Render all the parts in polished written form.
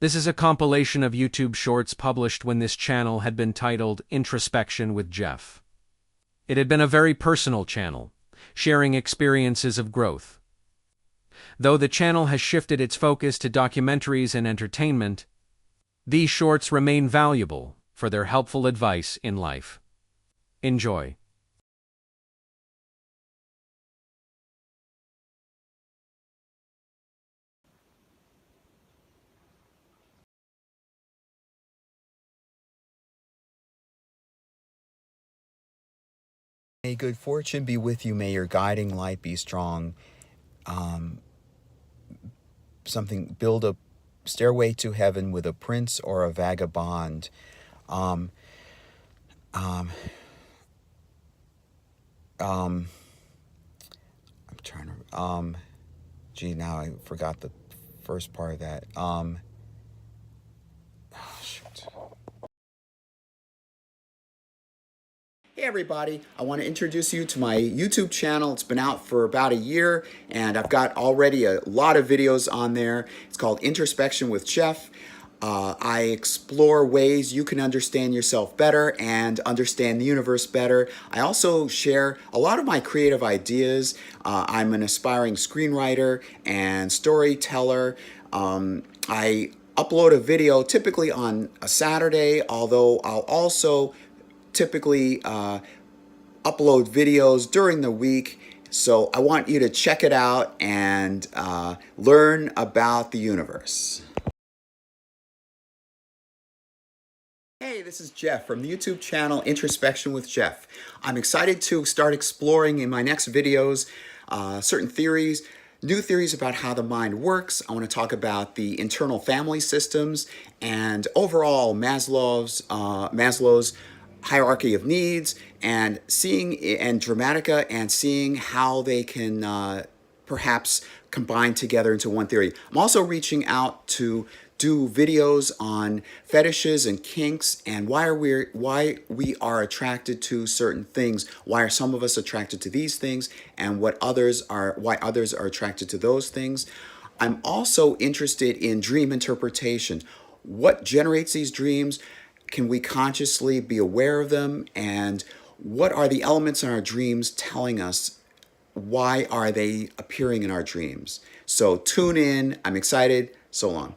This is a compilation of YouTube shorts published when this channel had been titled Introspection with Geoff. It had been a very personal channel, sharing experiences of growth. Though the channel has shifted its focus to documentaries and entertainment, these shorts remain valuable for their helpful advice in life. Enjoy. May good fortune be with you. May your guiding light be strong. Build a stairway to heaven with a prince or a vagabond. Um, um, um, I'm trying to, now I forgot the first part of that. Shoot. Hey everybody, I want to introduce you to my YouTube channel. It's been out for about a year and I've got already a lot of videos on there. It's called Introspection with Geoff. I explore ways you can understand yourself better and understand the universe better. I also share a lot of my creative ideas. I'm an aspiring screenwriter and storyteller. I upload a video typically on a Saturday, although I'll also typically upload videos during the week. So I want you to check it out and learn about the universe. Hey, this is Geoff from the YouTube channel Introspection with Geoff. I'm excited to start exploring in my next videos certain theories, new theories about how the mind works. I want to talk about the internal family systems and overall Maslow's hierarchy of needs, and Dramatica, and seeing how they can perhaps combine together into one theory. I'm also reaching out to do videos on fetishes and kinks and why we are attracted to certain things. Why are some of us attracted to these things, and why others are attracted to those things. I'm also interested in dream interpretation. What generates these dreams? Can we consciously be aware of them? And what are the elements in our dreams telling us? Why are they appearing in our dreams? So tune in. I'm excited. So long.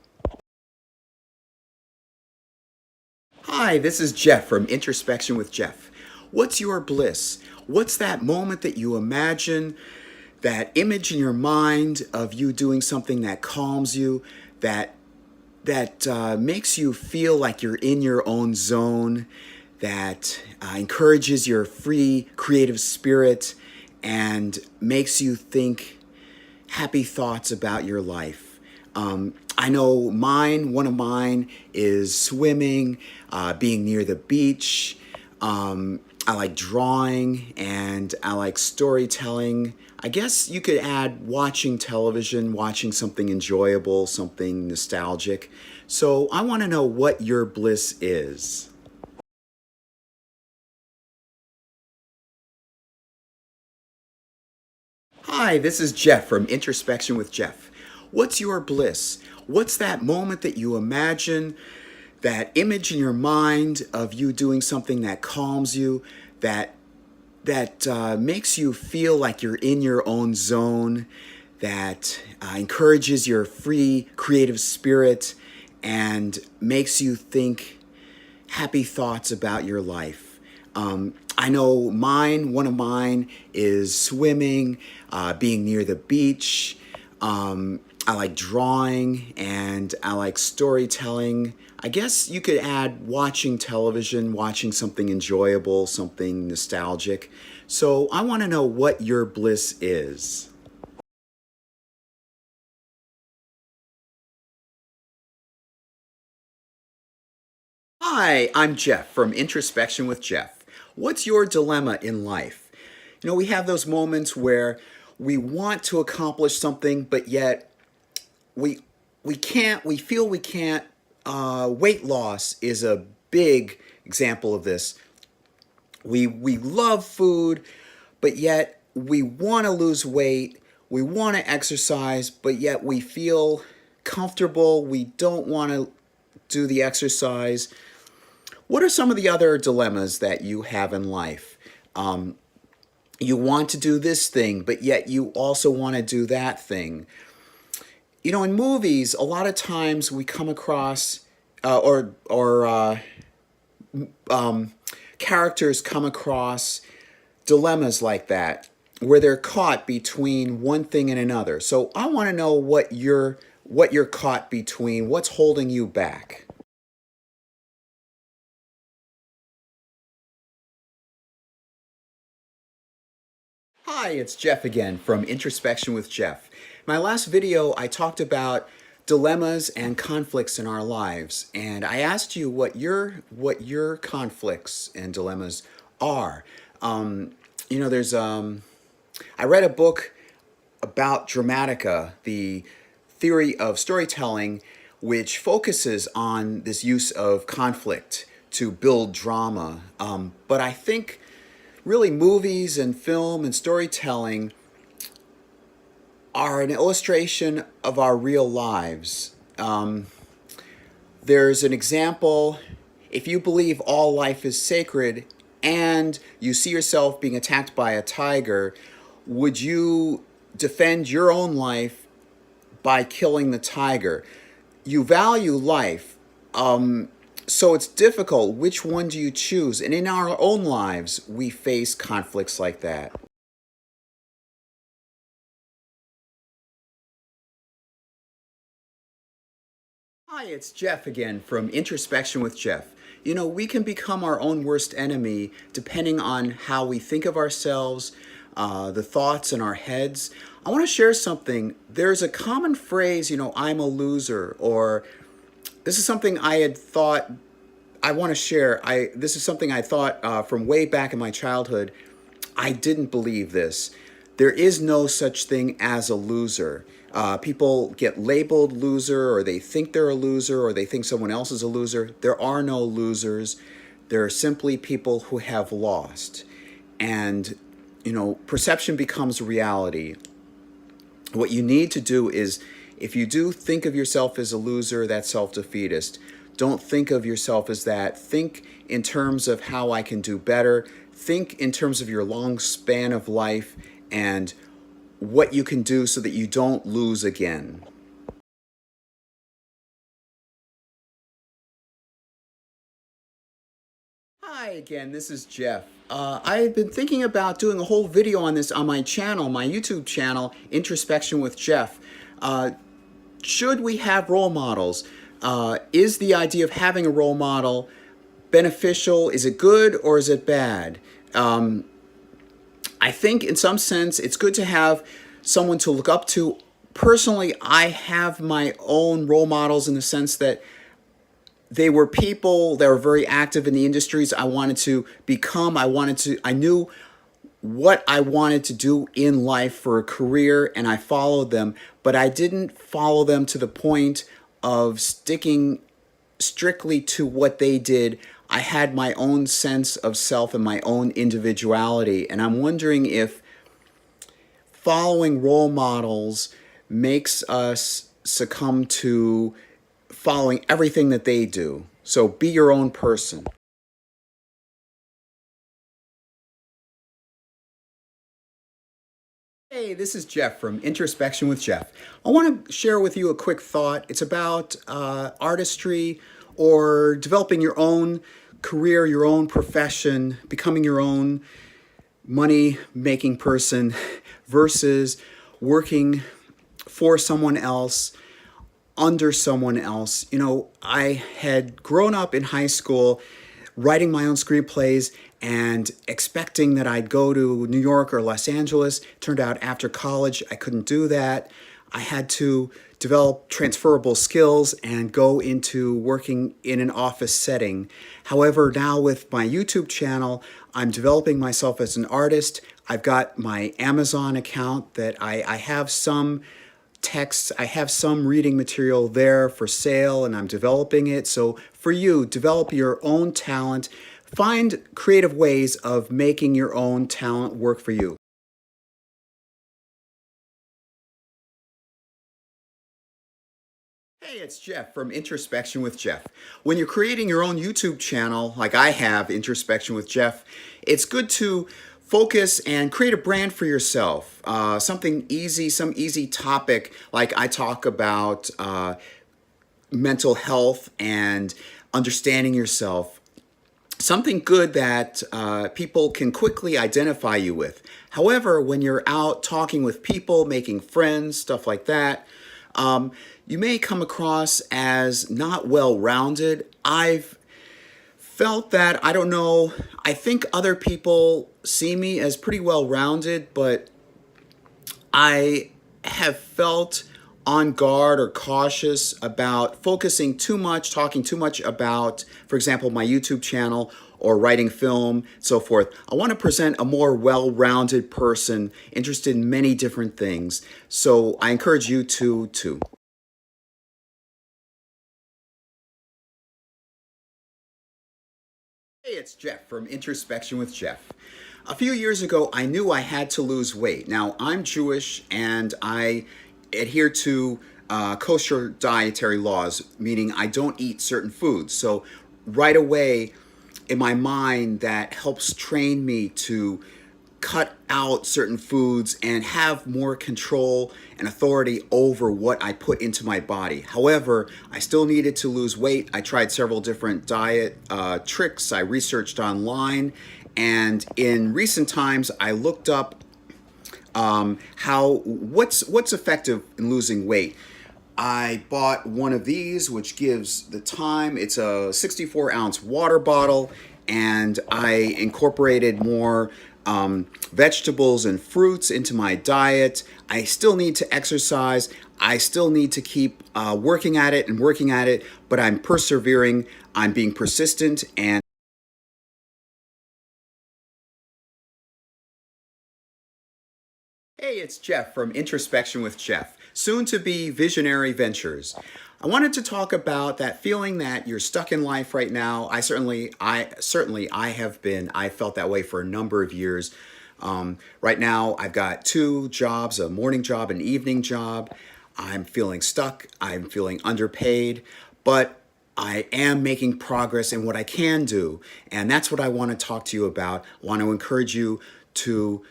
Hi, this is Geoff from Introspection with Geoff. What's your bliss? What's that moment that you imagine, that image in your mind of you doing something that calms you, that makes you feel like you're in your own zone, that encourages your free creative spirit and makes you think happy thoughts about your life. I know one of mine is swimming, being near the beach. I like drawing and I like storytelling. I guess you could add watching television, watching something enjoyable, something nostalgic. So I want to know what your bliss is. Hi, this is Geoff from Introspection with Geoff. What's your bliss? What's that moment that you imagine, that image in your mind of you doing something that calms you, that makes you feel like you're in your own zone, that encourages your free creative spirit and makes you think happy thoughts about your life. I know one of mine is swimming, being near the beach. I like drawing and I like storytelling. I guess you could add watching television, watching something enjoyable, something nostalgic. So I want to know what your bliss is. Hi, I'm Geoff from Introspection with Geoff. What's your dilemma in life? You know, we have those moments where we want to accomplish something, but yet we can't, we feel we can't. Weight loss is a big example of this. We love food, but yet we want to lose weight. We want to exercise, but yet we feel comfortable, we don't want to do the exercise. What are some of the other dilemmas that you have in life? You want to do this thing, but yet you also want to do that thing. You know, in movies, a lot of times we come across, characters come across dilemmas like that, where they're caught between one thing and another. So I want to know what you're caught between. What's holding you back? Hi, it's Geoff again from Introspection with Geoff. My last video, I talked about dilemmas and conflicts in our lives, and I asked you what your conflicts and dilemmas are. You know, I read a book about Dramatica, the theory of storytelling, which focuses on this use of conflict to build drama. But I think really movies and film and storytelling are an illustration of our real lives. There's an example: if you believe all life is sacred and you see yourself being attacked by a tiger, would you defend your own life by killing the tiger? You value life, so it's difficult. Which one do you choose? And in our own lives, we face conflicts like that. Hi, it's Geoff again from Introspection with Geoff. You know, we can become our own worst enemy depending on how we think of ourselves, the thoughts in our heads. I want to share something. There's a common phrase, I'm a loser, or this is something I had thought I want to share. This is something I thought from way back in my childhood. I didn't believe this. There is no such thing as a loser. People get labeled loser, or they think they're a loser, or they think someone else is a loser. There are no losers. There are simply people who have lost. And, perception becomes reality. What you need to do is, if you do think of yourself as a loser, that's self-defeatist. Don't think of yourself as that. Think in terms of how I can do better. Think in terms of your long span of life and what you can do so that you don't lose again. Hi again, this is Geoff. I've been thinking about doing a whole video on this on my channel, my YouTube channel, Introspection with Geoff. Should we have role models? Is the idea of having a role model beneficial? Is it good or is it bad? I think in some sense it's good to have someone to look up to. Personally, I have my own role models in the sense that they were people that were very active in the industries I wanted to become. I knew what I wanted to do in life for a career, and I followed them, but I didn't follow them to the point of sticking strictly to what they did. I had my own sense of self and my own individuality, and I'm wondering if following role models makes us succumb to following everything that they do. So be your own person. Hey, this is Geoff from Introspection with Geoff. I want to share with you a quick thought. It's about artistry, or developing your own career, your own profession, becoming your own money-making person versus working for someone else, under someone else. I had grown up in high school writing my own screenplays and expecting that I'd go to New York or Los Angeles. Turned out after college, I couldn't do that. I had to develop transferable skills and go into working in an office setting. However, now with my YouTube channel, I'm developing myself as an artist. I've got my Amazon account that I have some texts, I have some reading material there for sale, and I'm developing it. So for you, develop your own talent. Find creative ways of making your own talent work for you. Hey, it's Jeff from Introspection with Geoff. When you're creating your own YouTube channel, like I have, Introspection with Geoff, it's good to focus and create a brand for yourself. Something easy, some easy topic, like I talk about mental health and understanding yourself. Something good that people can quickly identify you with. However, when you're out talking with people, making friends, stuff like that, you may come across as not well-rounded. I've felt that, I don't know, I think other people see me as pretty well-rounded, but I have felt on guard or cautious about focusing too much, talking too much about, for example, my YouTube channel or writing film, so forth. I want to present a more well-rounded person interested in many different things. So I encourage you to too. Hey, it's Jeff from Introspection with Geoff. A few years ago, I knew I had to lose weight. Now, I'm Jewish and I adhere to kosher dietary laws, meaning I don't eat certain foods. So right away, in my mind, that helps train me to cut out certain foods and have more control and authority over what I put into my body. However, I still needed to lose weight. I tried several different diet tricks. I researched online, and in recent times, I looked up what's effective in losing weight. I bought one of these, which gives the time. It's a 64-ounce water bottle, and I incorporated more vegetables and fruits into my diet. I still need to exercise. I still need to keep working at it, but I'm persevering. I'm being persistent, and hey, it's Jeff from Introspection with Geoff, soon to be Visionary Ventures. I wanted to talk about that feeling that you're stuck in life right now. I certainly have been. I felt that way for a number of years. Right now, I've got two jobs, a morning job, an evening job. I'm feeling stuck. I'm feeling underpaid, but I am making progress in what I can do, and that's what I want to talk to you about. I want to encourage you to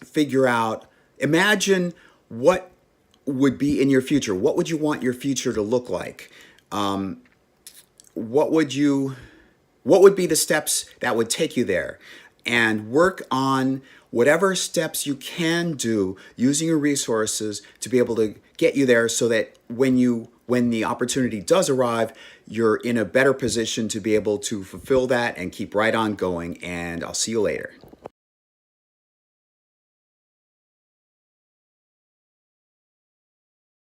figure out, imagine what would be in your future. What would you want your future to look like? What would be the steps that would take you there? And work on whatever steps you can do using your resources to be able to get you there, so that when the opportunity does arrive, you're in a better position to be able to fulfill that and keep right on going. And I'll see you later.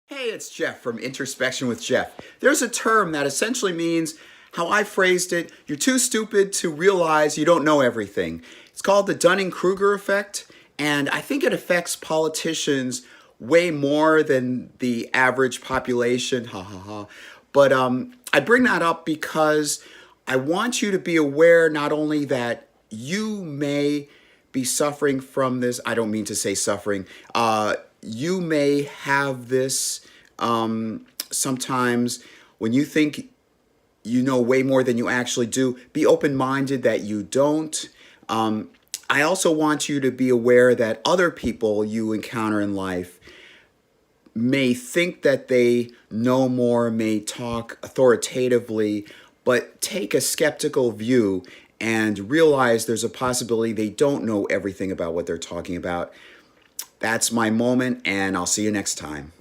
Hey, it's Jeff from Introspection with Geoff. There's a term that essentially means, how I phrased it, you're too stupid to realize you don't know everything. It's called the Dunning-Kruger effect, and I think it affects politicians way more than the average population. Ha ha ha. But I bring that up because I want you to be aware not only that you may be suffering from this. I don't mean to say suffering. You may have this sometimes when you think you know way more than you actually do. Be open-minded that you don't. I also want you to be aware that other people you encounter in life may think that they know more, may talk authoritatively, but take a skeptical view and realize there's a possibility they don't know everything about what they're talking about. That's my moment, and I'll see you next time.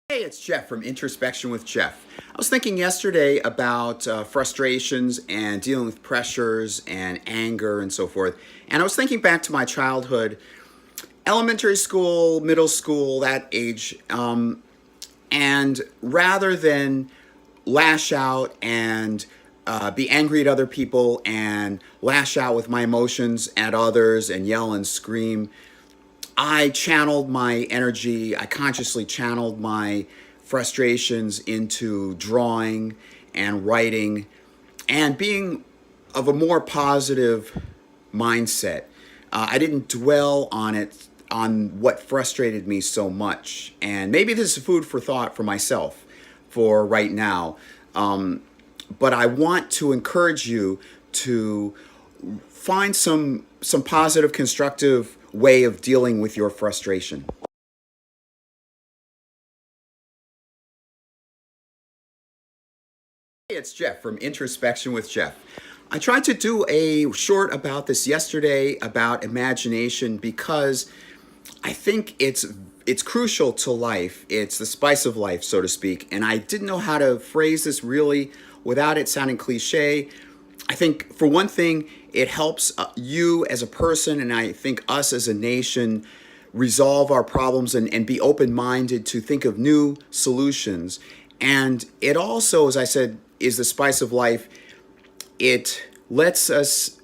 Hey, it's Jeff from Introspection with Geoff. I was thinking yesterday about frustrations and dealing with pressures and anger and so forth. And I was thinking back to my childhood, elementary school, middle school, that age. And rather than lash out and be angry at other people and lash out with my emotions at others and yell and scream, I channeled my energy, I consciously channeled my frustrations into drawing and writing and being of a more positive mindset. I didn't dwell on it, on what frustrated me so much. And maybe this is food for thought for myself for right now. But I want to encourage you to find some positive, constructive way of dealing with your frustration. Hey, it's Jeff from Introspection with Geoff. I tried to do a short about this yesterday about imagination because I think it's crucial to life. It's the spice of life, so to speak. And I didn't know how to phrase this really without it sounding cliche. I think, for one thing, it helps you as a person, and I think us as a nation, resolve our problems and be open-minded to think of new solutions. And it also, as I said, is the spice of life. It lets us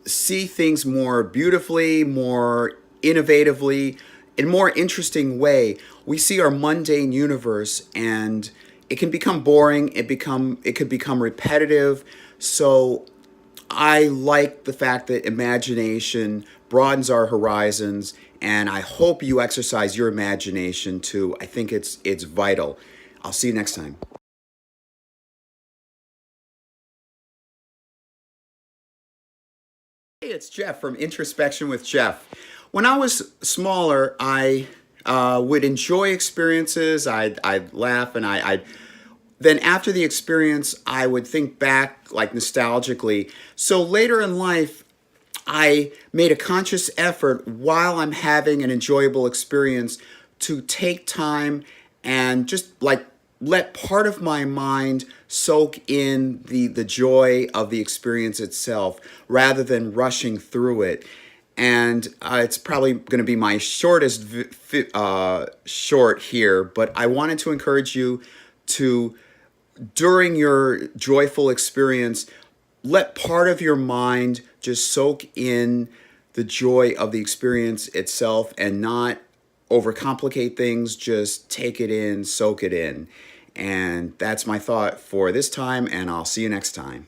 see things more beautifully, more innovatively, in a more interesting way. We see our mundane universe and it can become boring, it could become repetitive. So I like the fact that imagination broadens our horizons, and I hope you exercise your imagination too. I think it's vital. I'll see you next time. Hey, it's Jeff from Introspection with Geoff. When I was smaller, I would enjoy experiences. I'd laugh, and then after the experience, I would think back like nostalgically. So later in life, I made a conscious effort while I'm having an enjoyable experience to take time and just like let part of my mind soak in the joy of the experience itself rather than rushing through it. And it's probably going to be my shortest short here, but I wanted to encourage you to, during your joyful experience, let part of your mind just soak in the joy of the experience itself and not overcomplicate things. Just take it in, soak it in. And that's my thought for this time, and I'll see you next time.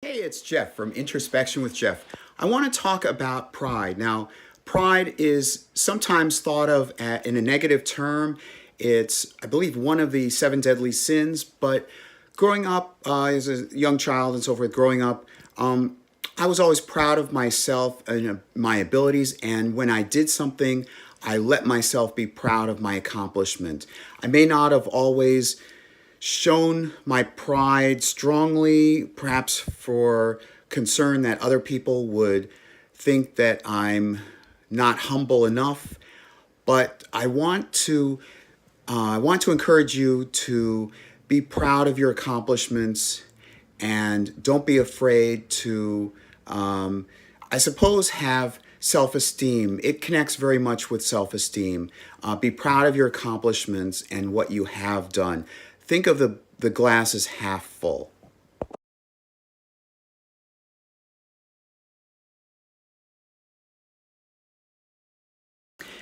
Hey, it's Jeff from Introspection with Geoff. I want to talk about pride. Now, pride is sometimes thought of in a negative term. It's, I believe, one of the 7 deadly sins, but growing up as a young child and so forth, growing up, I was always proud of myself and my abilities, and when I did something, I let myself be proud of my accomplishment. I may not have always shown my pride strongly, perhaps for concern that other people would think that I'm not humble enough, but I want to encourage you to be proud of your accomplishments and don't be afraid to, I suppose, have self-esteem. It connects very much with self-esteem. Be proud of your accomplishments and what you have done. Think of the glass as half full.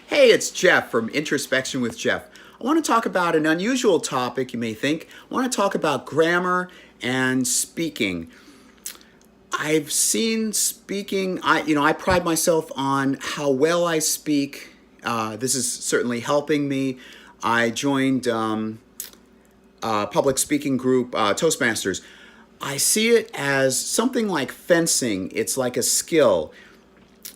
Hey, it's Jeff from Introspection with Geoff. I want to talk about an unusual topic, you may think. I want to talk about grammar and speaking. I've seen speaking, I pride myself on how well I speak. This is certainly helping me. I joined public speaking group, Toastmasters. I see it as something like fencing. It's like a skill.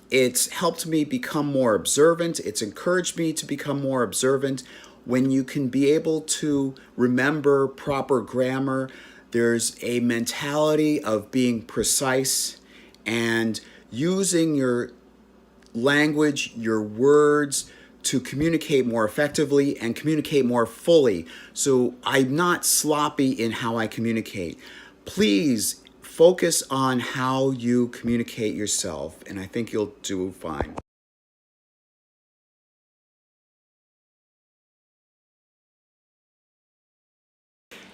It's helped me become more observant. It's encouraged me to become more observant. When you can be able to remember proper grammar, there's a mentality of being precise and using your language, your words, to communicate more effectively and communicate more fully. So I'm not sloppy in how I communicate. Please focus on how you communicate yourself, and I think you'll do fine.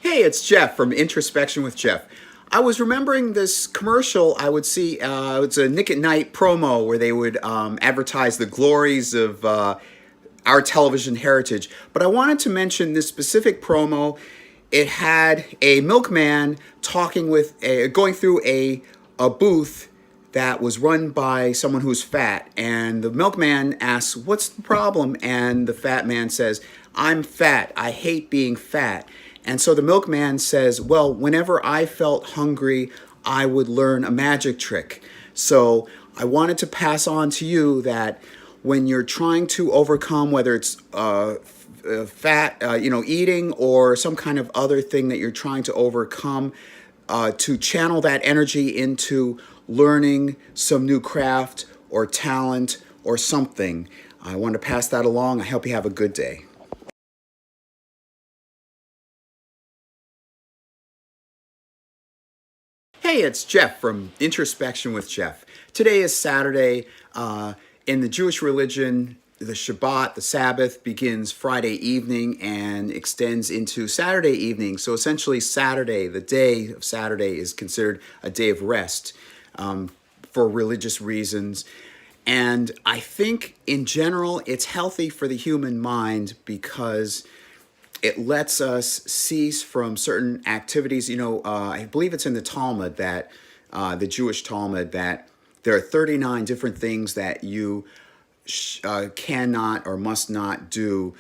Hey, it's Jeff from Introspection with Geoff. I was remembering this commercial I would see. It's a Nick at Night promo where they would advertise the glories of our television heritage. But I wanted to mention this specific promo. it had a milkman going through a booth that was run by someone who's fat. And the milkman asks, "What's the problem?" And the fat man says, "I'm fat. I hate being fat." And so the milkman says, "Well, whenever I felt hungry, I would learn a magic trick." So I wanted to pass on to you that when you're trying to overcome, whether it's fat, eating, or some kind of other thing that you're trying to overcome, to channel that energy into learning some new craft or talent or something. I want to pass that along. I hope you have a good day. Hey, it's Geoff from Introspection with Geoff. Today is Saturday. In the Jewish religion, the Shabbat, the Sabbath, begins Friday evening and extends into Saturday evening. So essentially Saturday, the day of Saturday, is considered a day of rest for religious reasons. And I think in general, it's healthy for the human mind because it lets us cease from certain activities. I believe it's in the Talmud that, the Jewish Talmud, that there are 39 different things that you cannot or must not do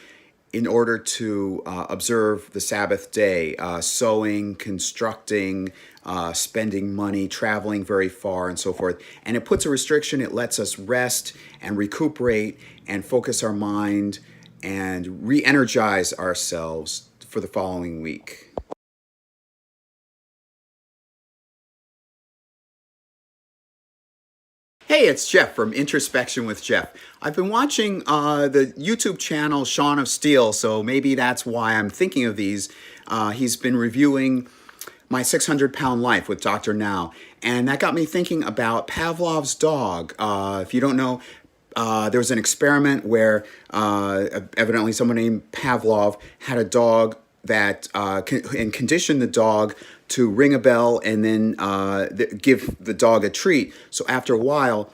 in order to observe the Sabbath day. Sewing, constructing, spending money, traveling very far, and so forth. And it puts a restriction. It lets us rest and recuperate and focus our mind and re-energize ourselves for the following week. Hey, it's Geoff from Introspection with Geoff. I've been watching the YouTube channel Shaun of Steel, so maybe that's why I'm thinking of these. He's been reviewing My 600-Pound Life with Dr. Now, and that got me thinking about Pavlov's dog. If you don't know, there was an experiment where evidently someone named Pavlov had a dog that and conditioned the dog to ring a bell and then give the dog a treat. So after a while,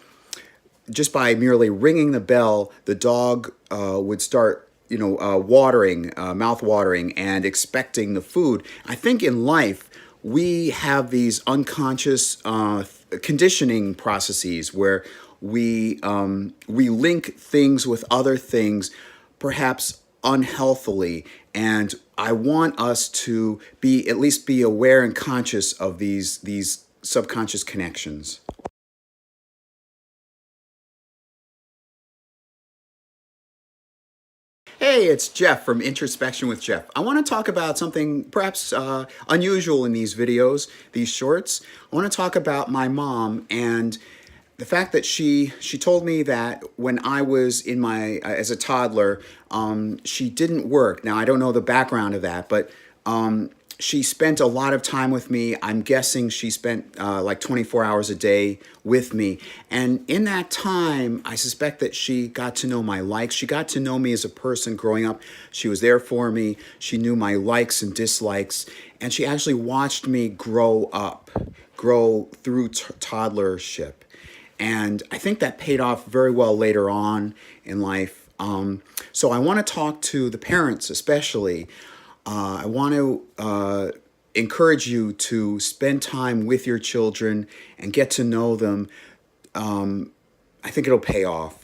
just by merely ringing the bell, the dog would start, watering, mouth watering, and expecting the food. I think in life we have these unconscious conditioning processes where we link things with other things, perhaps unhealthily, and I want us to at least be aware and conscious of these subconscious connections. Hey, it's Geoff from Introspection with Geoff. I want to talk about something perhaps unusual in these videos, these shorts. I want to talk about my mom and the fact that she told me that when I was in as a toddler, she didn't work. Now, I don't know the background of that, but she spent a lot of time with me. I'm guessing she spent like 24 hours a day with me. And in that time, I suspect that she got to know my likes. She got to know me as a person growing up. She was there for me. She knew my likes and dislikes. And she actually watched me grow through toddlership. And I think that paid off very well later on in life. So I want to talk to the parents especially. I want to encourage you to spend time with your children and get to know them. I think it'll pay off.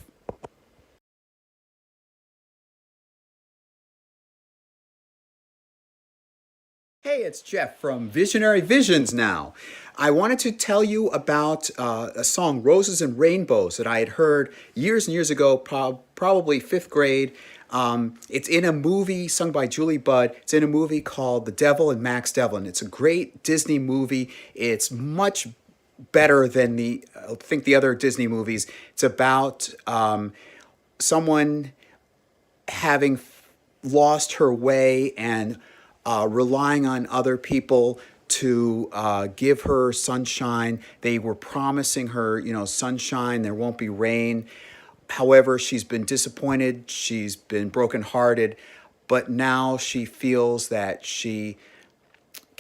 Hey, it's Geoff from Visionary Visions now. I wanted to tell you about a song, Roses and Rainbows, that I had heard years and years ago, probably fifth grade. It's in a movie sung by Julie Budd. It's in a movie called The Devil and Max Devlin. It's a great Disney movie. It's much better than I think the other Disney movies. It's about someone having lost her way and relying on other people to give her sunshine. They were promising her, sunshine, there won't be rain. However, she's been disappointed, she's been brokenhearted, but now she feels that she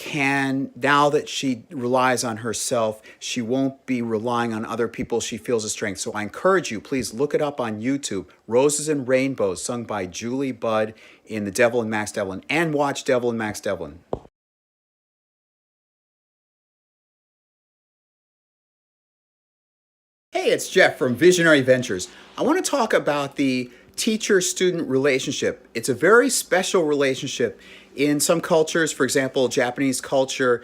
now that she relies on herself, she won't be relying on other people. She feels a strength. So I encourage you, please look it up on YouTube. Roses and Rainbows, sung by Julie Budd in The Devil and Max Devlin, and watch Devil and Max Devlin. Hey, it's Jeff from Visionary Ventures. I want to talk about the teacher-student relationship. It's a very special relationship. In some cultures, for example, Japanese culture,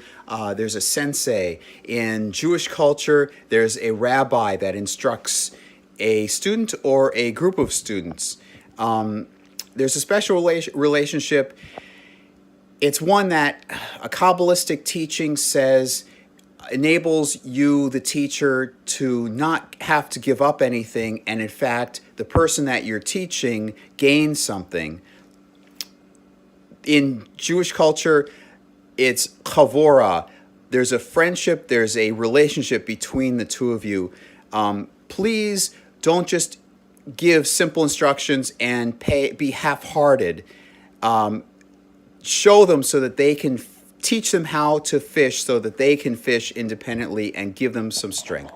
there's a sensei. In Jewish culture, there's a rabbi that instructs a student or a group of students. There's a special relationship. It's one that a Kabbalistic teaching says enables you, the teacher, to not have to give up anything, and in fact, the person that you're teaching gains something. In Jewish culture, it's chavora. There's a friendship, there's a relationship between the two of you. Please don't just give simple instructions and be half-hearted. Show them so that they can teach them how to fish so that they can fish independently, and give them some strength.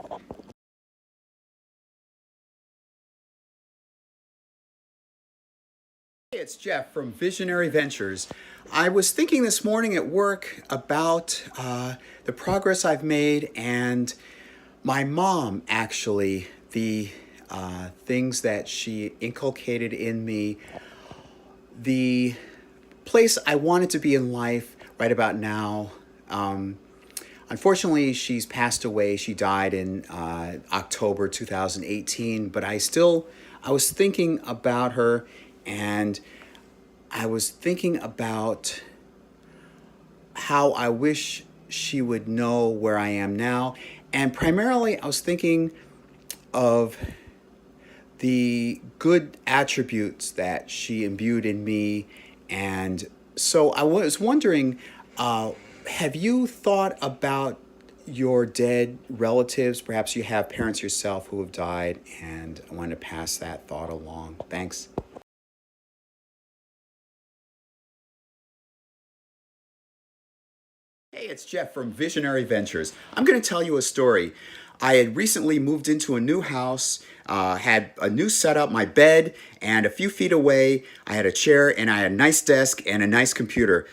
Hey, it's Jeff from Visionary Ventures. I was thinking this morning at work about the progress I've made, and my mom, actually, the things that she inculcated in me, the place I wanted to be in life right about now. Unfortunately, she's passed away. She died in October 2018, but I was thinking about her, and I was thinking about how I wish she would know where I am now. And primarily, I was thinking of the good attributes that she imbued in me. And so I was wondering, have you thought about your dead relatives? Perhaps you have parents yourself who have died, and I want to pass that thought along. Thanks. Hey, it's Jeff from Visionary Ventures. I'm going to tell you a story. I had recently moved into a new house, had a new setup, my bed, and a few feet away, I had a chair, and I had a nice desk and a nice computer.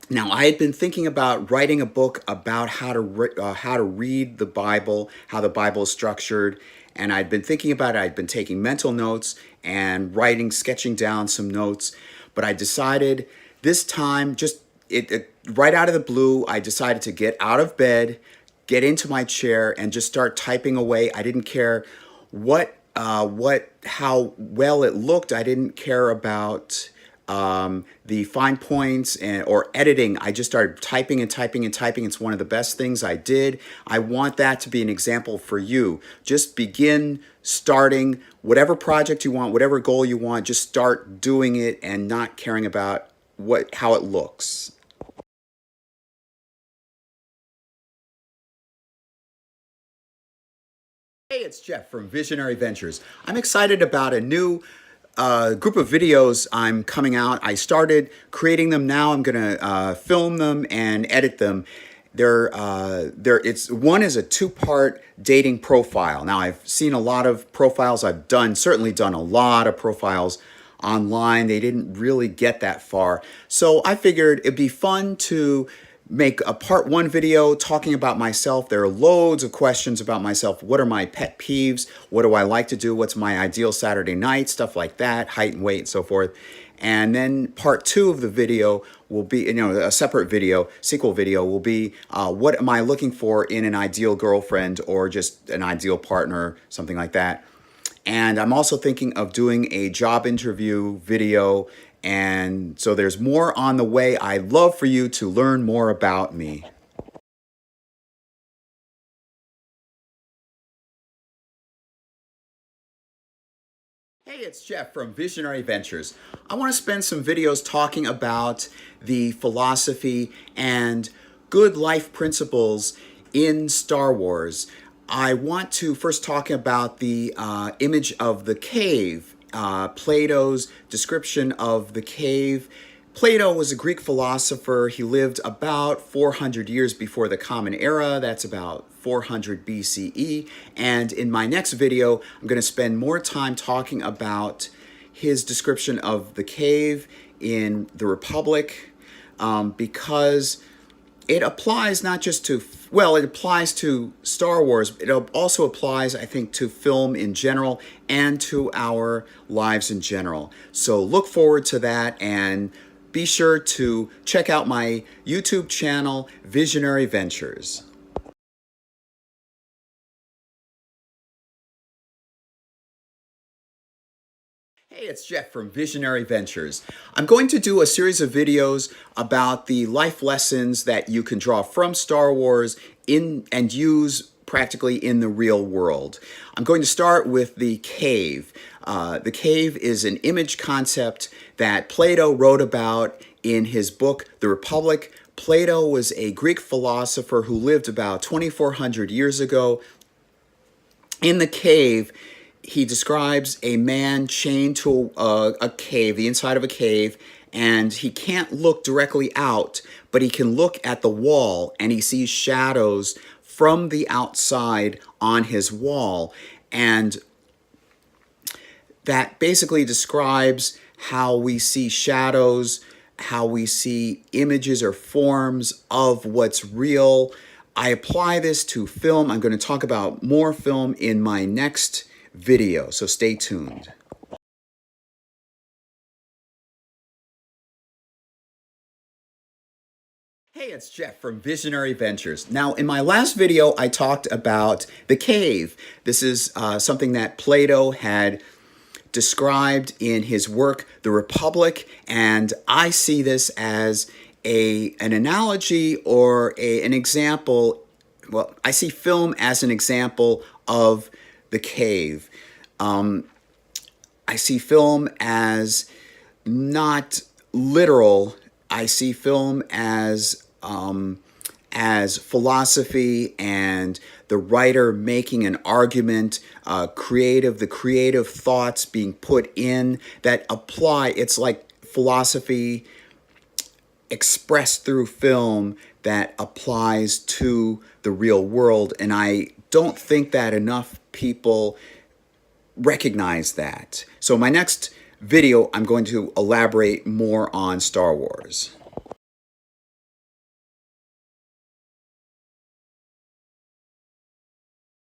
Now, I had been thinking about writing a book about how to read the Bible, how the Bible is structured, and I'd been thinking about it. I'd been taking mental notes and sketching down some notes, but I decided this time, right out of the blue, I decided to get out of bed, get into my chair, and just start typing away. I didn't care how well it looked. I didn't care about the fine points or editing. I just started typing and typing and typing. It's one of the best things I did. I want that to be an example for you. Just begin starting whatever project you want, whatever goal you want. Just start doing it and not caring about how it looks. Hey, it's Jeff from Visionary Ventures. I'm excited about a new group of videos I'm coming out. I started creating them now. I'm going to film them and edit them. One is a two-part dating profile. Now, I've seen a lot of profiles. I've certainly done a lot of profiles online. They didn't really get that far. So I figured it'd be fun to make a part one video talking about myself. There are loads of questions about myself. What are my pet peeves? What do I like to do? What's my ideal Saturday night? Stuff like that, height and weight and so forth. And then part two of the video will be, a separate video, sequel video will be, what am I looking for in an ideal girlfriend or just an ideal partner, something like that. And I'm also thinking of doing a job interview video. And so there's more on the way. I'd love for you to learn more about me. Hey, it's Jeff from Visionary Ventures. I want to spend some videos talking about the philosophy and good life principles in Star Wars. I want to first talk about the image of the cave. Plato's description of the cave Plato was a Greek philosopher. He lived about 400 years before the Common Era. That's about 400 BCE. And in my next video, I'm going to spend more time talking about his description of the cave in the Republic, because it applies not just to, well, it applies to Star Wars. It also applies, I think, to film in general and to our lives in general. So look forward to that, and be sure to check out my YouTube channel, Visionary Ventures. Hey, it's Jeff from Visionary Ventures. I'm going to do a series of videos about the life lessons that you can draw from Star Wars and use practically in the real world. I'm going to start with the cave. The cave is an image concept that Plato wrote about in his book, The Republic. Plato was a Greek philosopher who lived about 2,400 years ago. In the cave, he describes a man chained to a cave, the inside of a cave, and he can't look directly out, but he can look at the wall, and he sees shadows from the outside on his wall. And that basically describes how we see shadows, how we see images or forms of what's real. I apply this to film. I'm going to talk about more film in my next video, so stay tuned. Hey, it's Jeff from Visionary Ventures. Now, in my last video, I talked about the cave. This is something that Plato had described in his work, The Republic, and I see this as an analogy or an example. Well, I see film as an example of the cave. I see film as not literal. I see film as philosophy and the writer making an argument, the creative thoughts being put in that apply. It's like philosophy expressed through film that applies to the real world. And I don't think that enough people recognize that. So my next video, I'm going to elaborate more on Star Wars.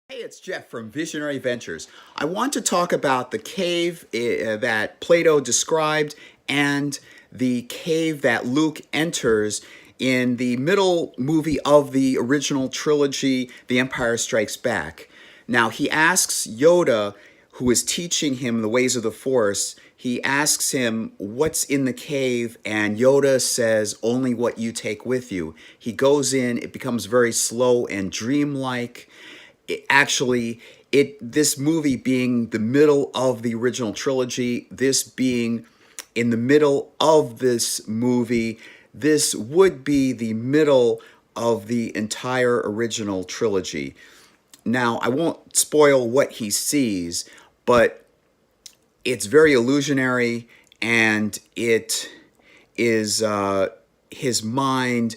Hey, it's Jeff from Visionary Ventures. I want to talk about the cave that Plato described and the cave that Luke enters in the middle movie of the original trilogy, The Empire Strikes Back. Now, he asks Yoda, who is teaching him the ways of the Force, he asks him what's in the cave, and Yoda says, only what you take with you. He goes in, it becomes very slow and dreamlike. This movie being the middle of the original trilogy, this being in the middle of this movie, this would be the middle of the entire original trilogy. Now, I won't spoil what he sees, but it's very illusionary, and it is his mind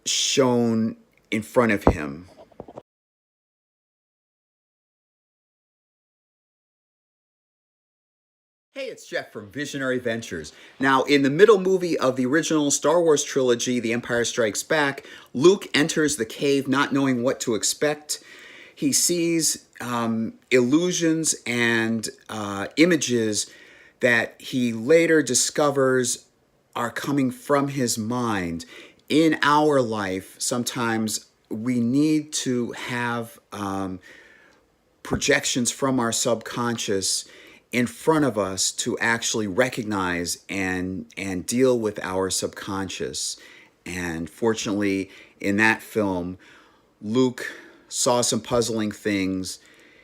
shown in front of him. Hey, it's Jeff from Visionary Ventures. Now, in the middle movie of the original Star Wars trilogy, The Empire Strikes Back, Luke enters the cave not knowing what to expect. He sees illusions and images that he later discovers are coming from his mind. In our life, sometimes we need to have projections from our subconscious in front of us to actually recognize and deal with our subconscious. And fortunately, in that film, Luke saw some puzzling things.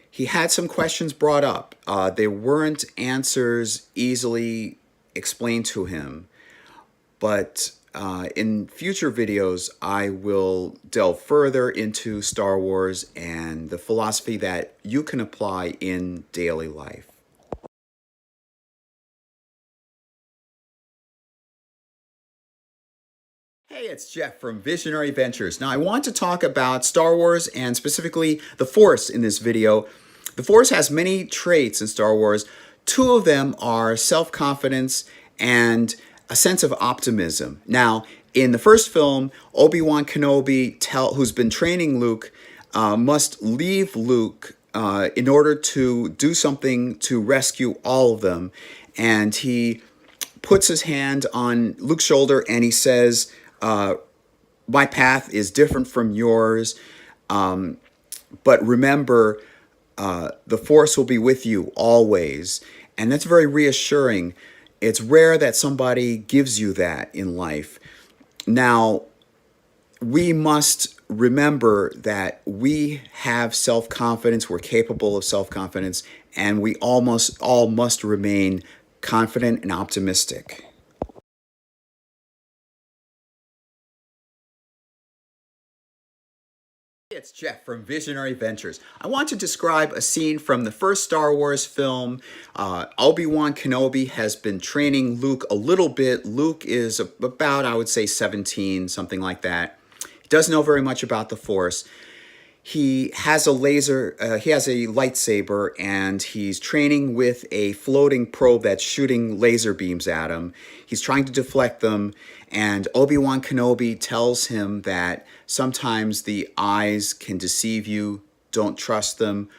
He had some questions brought up. There weren't answers easily explained to him. But in future videos, I will delve further into Star Wars and the philosophy that you can apply in daily life. Hey, it's Jeff from Visionary Ventures. Now, I want to talk about Star Wars and specifically the Force in this video. The Force has many traits in Star Wars. Two of them are self-confidence and a sense of optimism. Now, in the first film, Obi-Wan Kenobi, who's been training Luke, must leave Luke in order to do something to rescue all of them. And he puts his hand on Luke's shoulder and he says, my path is different from yours, but remember, the Force will be with you always. And that's very reassuring. It's rare that somebody gives you that in life. Now, we must remember that we have self-confidence, we're capable of self-confidence, and we all must remain confident and optimistic. It's Jeff from Visionary Ventures. I want to describe a scene from the first Star Wars film. Obi-Wan Kenobi has been training Luke a little bit. Luke is about, I would say, 17, something like that. He doesn't know very much about the Force. He has a lightsaber, and he's training with a floating probe that's shooting laser beams at him. He's trying to deflect them, and Obi-Wan Kenobi tells him that sometimes the eyes can deceive you, don't trust them.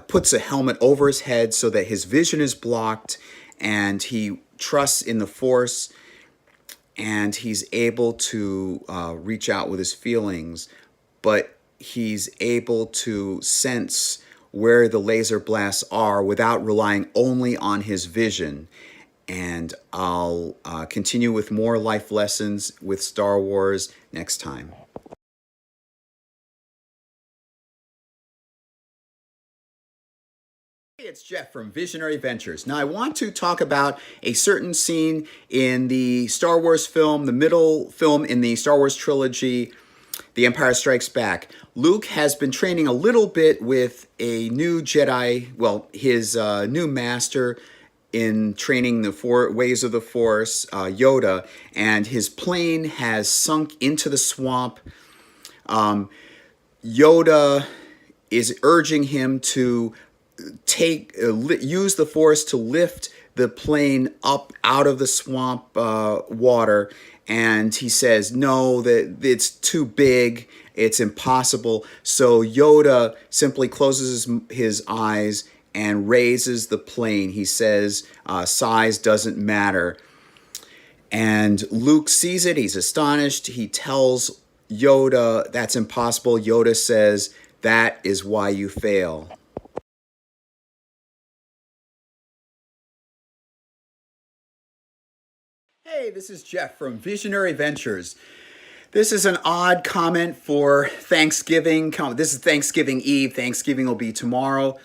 Puts a helmet over his head so that his vision is blocked, and he trusts in the Force, and he's able to reach out with his feelings, but he's able to sense where the laser blasts are without relying only on his vision. And I'll continue with more life lessons with Star Wars next time. Hey, it's Jeff from Visionary Ventures. Now, I want to talk about a certain scene in the Star Wars film, the middle film in the Star Wars trilogy, The Empire Strikes Back. Luke has been training a little bit with a new Jedi, well, his new master in training the four ways of the Force, Yoda, and his plane has sunk into the swamp. Yoda is urging him to use the Force to lift the plane up out of the swamp water, and he says no, that it's too big, it's impossible. So Yoda simply closes his eyes and raises the plane. He says size doesn't matter. And Luke sees it, he's astonished. He tells Yoda that's impossible. Yoda says, that is why you fail. Hey, this is Jeff from Visionary Ventures. This is an odd comment for Thanksgiving. This is Thanksgiving Eve. Thanksgiving will be tomorrow.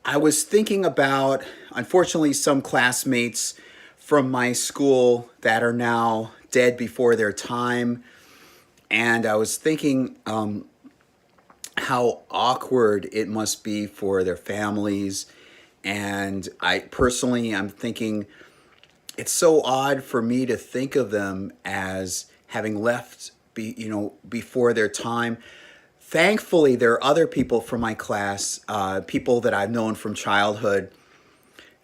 I was thinking about, unfortunately, some classmates from my school that are now dead before their time. And I was thinking how awkward it must be for their families. And I'm thinking, it's so odd for me to think of them as having left before their time. Thankfully, there are other people from my class, people that I've known from childhood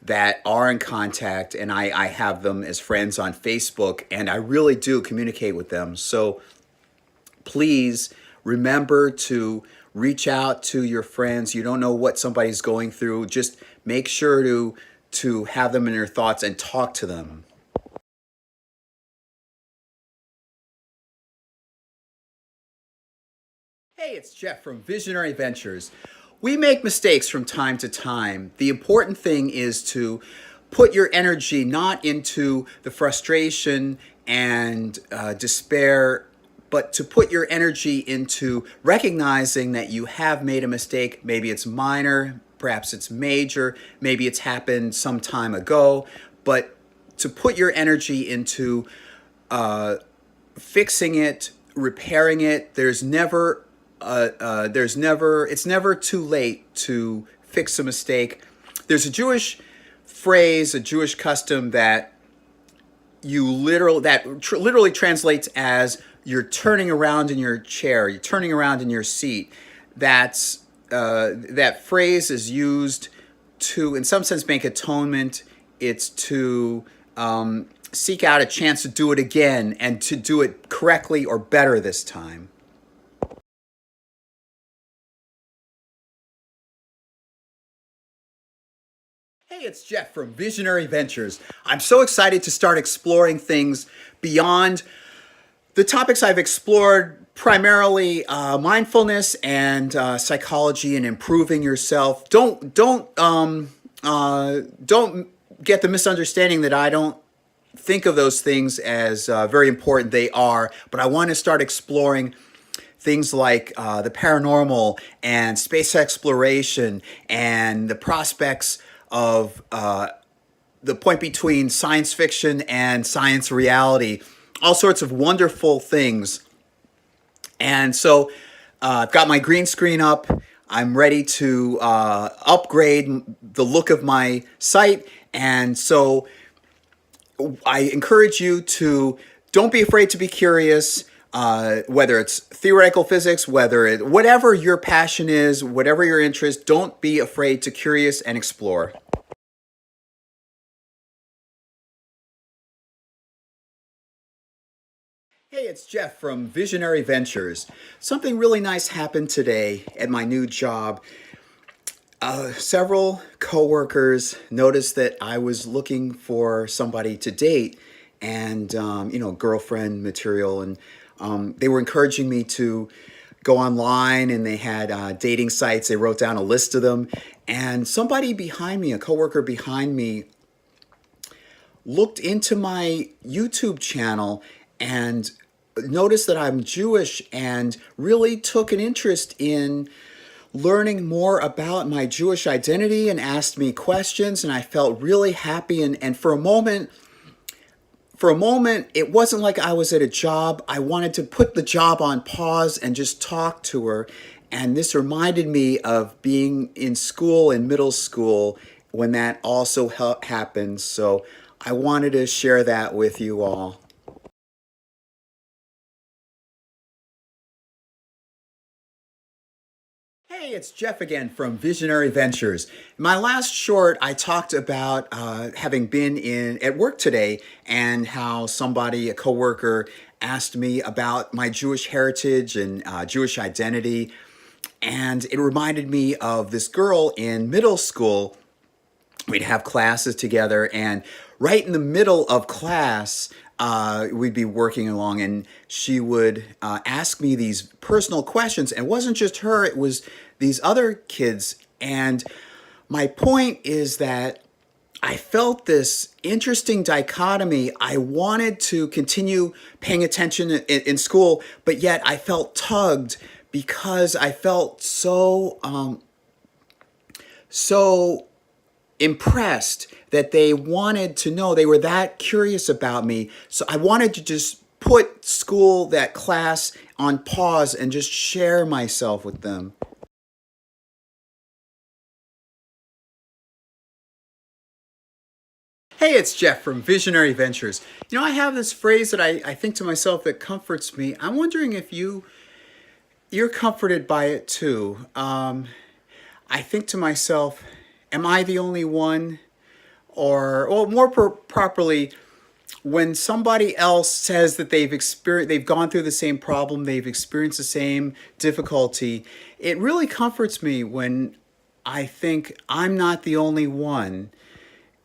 that are in contact, and I have them as friends on Facebook, and I really do communicate with them. So please remember to reach out to your friends. You don't know what somebody's going through. Just make sure to have them in your thoughts and talk to them. Hey, it's Jeff from Visionary Ventures. We make mistakes from time to time. The important thing is to put your energy not into the frustration and despair, but to put your energy into recognizing that you have made a mistake. Maybe it's minor, perhaps it's major, maybe it's happened some time ago, but to put your energy into fixing it, repairing it. It's never too late to fix a mistake. There's a Jewish phrase, a Jewish custom that literally translates as you're turning around in your chair, you're turning around in your seat. That phrase is used to, in some sense, make atonement. It's to seek out a chance to do it again and to do it correctly or better this time. Hey, it's Jeff from Visionary Ventures. I'm so excited to start exploring things beyond the topics I've explored, primarily mindfulness and psychology and improving yourself. Don't get the misunderstanding that I don't think of those things as very important. They are, but I want to start exploring things like the paranormal and space exploration and the prospects of the point between science fiction and science reality, all sorts of wonderful things. And so I've got my green screen up. I'm ready to upgrade the look of my site. And so I encourage you to don't be afraid to be curious, whether it's theoretical physics, whatever your passion is, whatever your interest, don't be afraid to curious and explore. Hey, it's Jeff from Visionary Ventures. Something really nice happened today at my new job. Several coworkers noticed that I was looking for somebody to date and, girlfriend material. And they were encouraging me to go online, and they had dating sites. They wrote down a list of them. And somebody behind me, a coworker behind me, looked into my YouTube channel and noticed that I'm Jewish and really took an interest in learning more about my Jewish identity and asked me questions, and I felt really happy. And for a moment, it wasn't like I was at a job. I wanted to put the job on pause and just talk to her. And this reminded me of being in school, in middle school, when that also happened. So I wanted to share that with you all. Hey, it's Jeff again from Visionary Ventures. In my last short, I talked about having been at work today and how a coworker, asked me about my Jewish heritage and Jewish identity. And it reminded me of this girl in middle school. We'd have classes together, and right in the middle of class, we'd be working along, and she would ask me these personal questions. And it wasn't just her, it was these other kids. And my point is that I felt this interesting dichotomy. I wanted to continue paying attention in school, but yet I felt tugged because I felt so impressed that they wanted to know. They were that curious about me. So I wanted to just put school, that class, on pause and just share myself with them. Hey, it's Jeff from Visionary Ventures. I have this phrase that I think to myself that comforts me. I'm wondering if you're comforted by it too. I think to myself, am I the only one? Or more properly, when somebody else says that they've gone through the same problem, they've experienced the same difficulty, it really comforts me when I think I'm not the only one.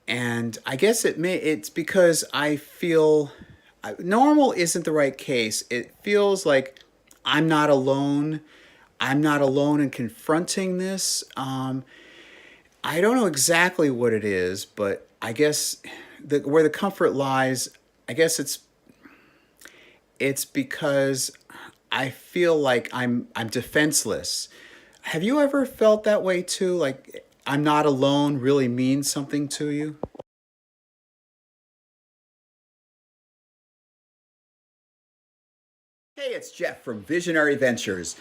And I guess it's because I feel normal isn't the right case. It feels like I'm not alone. I'm not alone in confronting this. I don't know exactly what it is, but I guess where the comfort lies, I guess it's because I feel like I'm defenseless. Have you ever felt that way too? Like I'm not alone really means something to you? Hey, it's Jeff from Visionary Ventures.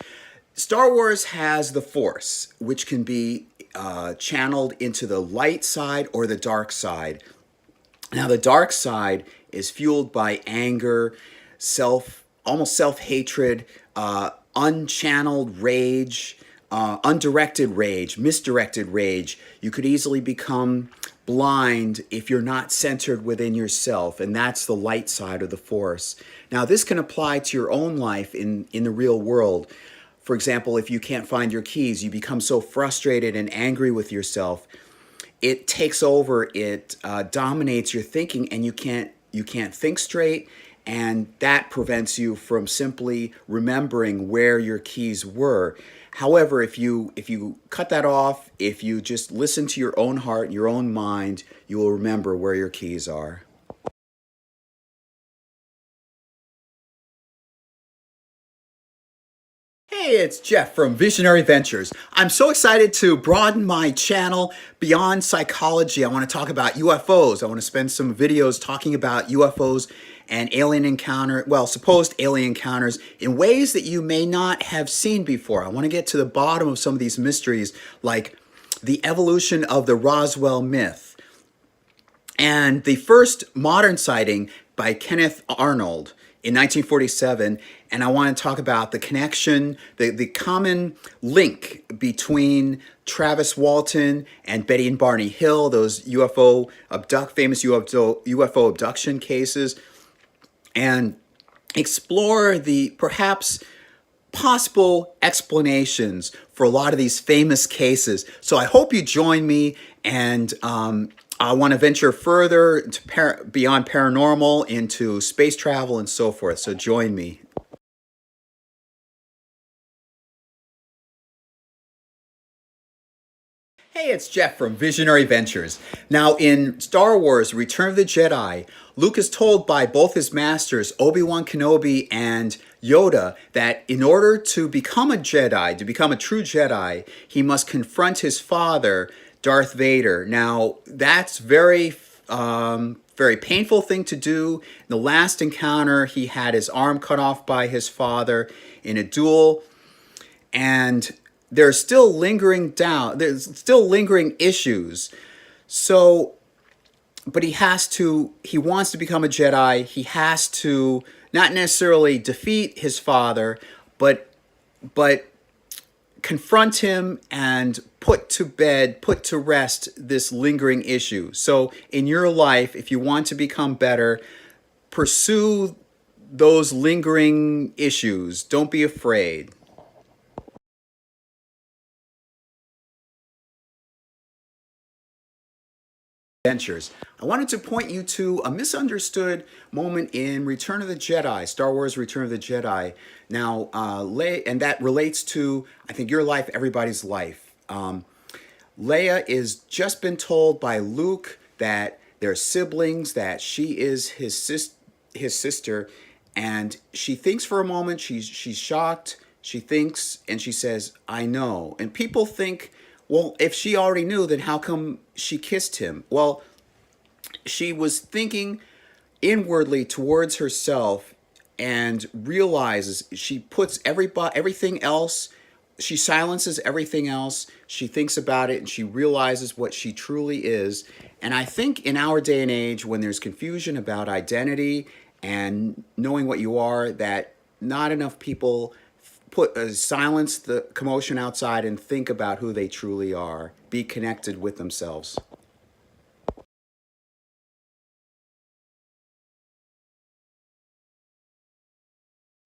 Star Wars has the Force, which can be channeled into the light side or the dark side. Now, the dark side is fueled by anger, almost self-hatred, unchanneled rage, undirected rage, misdirected rage. You could easily become blind if you're not centered within yourself, and that's the light side of the force. Now, this can apply to your own life in the real world. For example, if you can't find your keys, you become so frustrated and angry with yourself, it takes over, it dominates your thinking, and you can't think straight, and that prevents you from simply remembering where your keys were. However, if you cut that off, if you just listen to your own heart, your own mind, you will remember where your keys are. Hey, it's Geoff from Visionary Ventures. I'm so excited to broaden my channel beyond psychology. I want to talk about UFOs. I want to spend some videos talking about UFOs and supposed alien encounters in ways that you may not have seen before. I want to get to the bottom of some of these mysteries, like the evolution of the Roswell myth and the first modern sighting by Kenneth Arnold in 1947, and I want to talk about the connection, the common link between Travis Walton and Betty and Barney Hill, those famous UFO abduction cases, and explore the perhaps possible explanations for a lot of these famous cases. So I hope you join me, and I want to venture further to beyond paranormal into space travel and so forth. So join me. Hey, it's Geoff from Visionary Ventures. Now, in Star Wars Return of the Jedi, Luke is told by both his masters, Obi-Wan Kenobi and Yoda, that in order to become a Jedi, to become a true Jedi, he must confront his father, Darth Vader. Now, that's very painful thing to do. In the last encounter, he had his arm cut off by his father in a duel, and there's still lingering doubt. There's still lingering issues. So, but he wants to become a Jedi. He has to not necessarily defeat his father, but confront him and put to rest this lingering issue. So in your life, if you want to become better, pursue those lingering issues. Don't be afraid. Adventures. I wanted to point you to a misunderstood moment in Return of the Jedi, Star Wars Return of the Jedi. Now, and that relates to, I think, your life, everybody's life. Leia is just been told by Luke that they're siblings, that she is his sister, and she thinks for a moment, she's shocked, she thinks, and she says, "I know." And people think, well, if she already knew, then how come she kissed him? Well, she was thinking inwardly towards herself and realizes she puts everything else, she silences everything else, she thinks about it, and she realizes what she truly is. And I think in our day and age, when there's confusion about identity and knowing what you are, that not enough people silence the commotion outside and think about who they truly are. Be connected with themselves.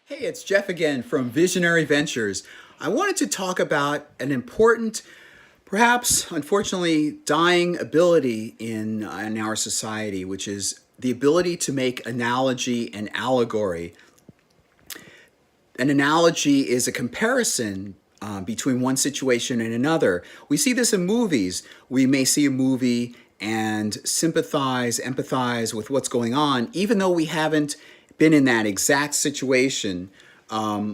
Hey, it's Geoff again from Visionary Ventures. I wanted to talk about an important, perhaps unfortunately dying ability in our society, which is the ability to make analogy and allegory. An analogy is a comparison between one situation and another. We see this in movies. We may see a movie and empathize with what's going on, even though we haven't been in that exact situation.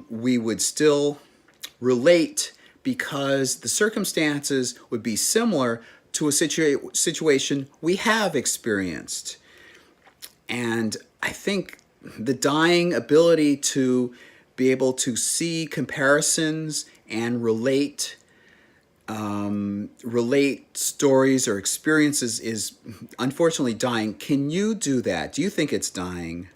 We would still relate because the circumstances would be similar to a situation we have experienced. And I think the dying ability to be able to see comparisons and relate relate stories or experiences is unfortunately dying. Can you do that? Do you think it's dying?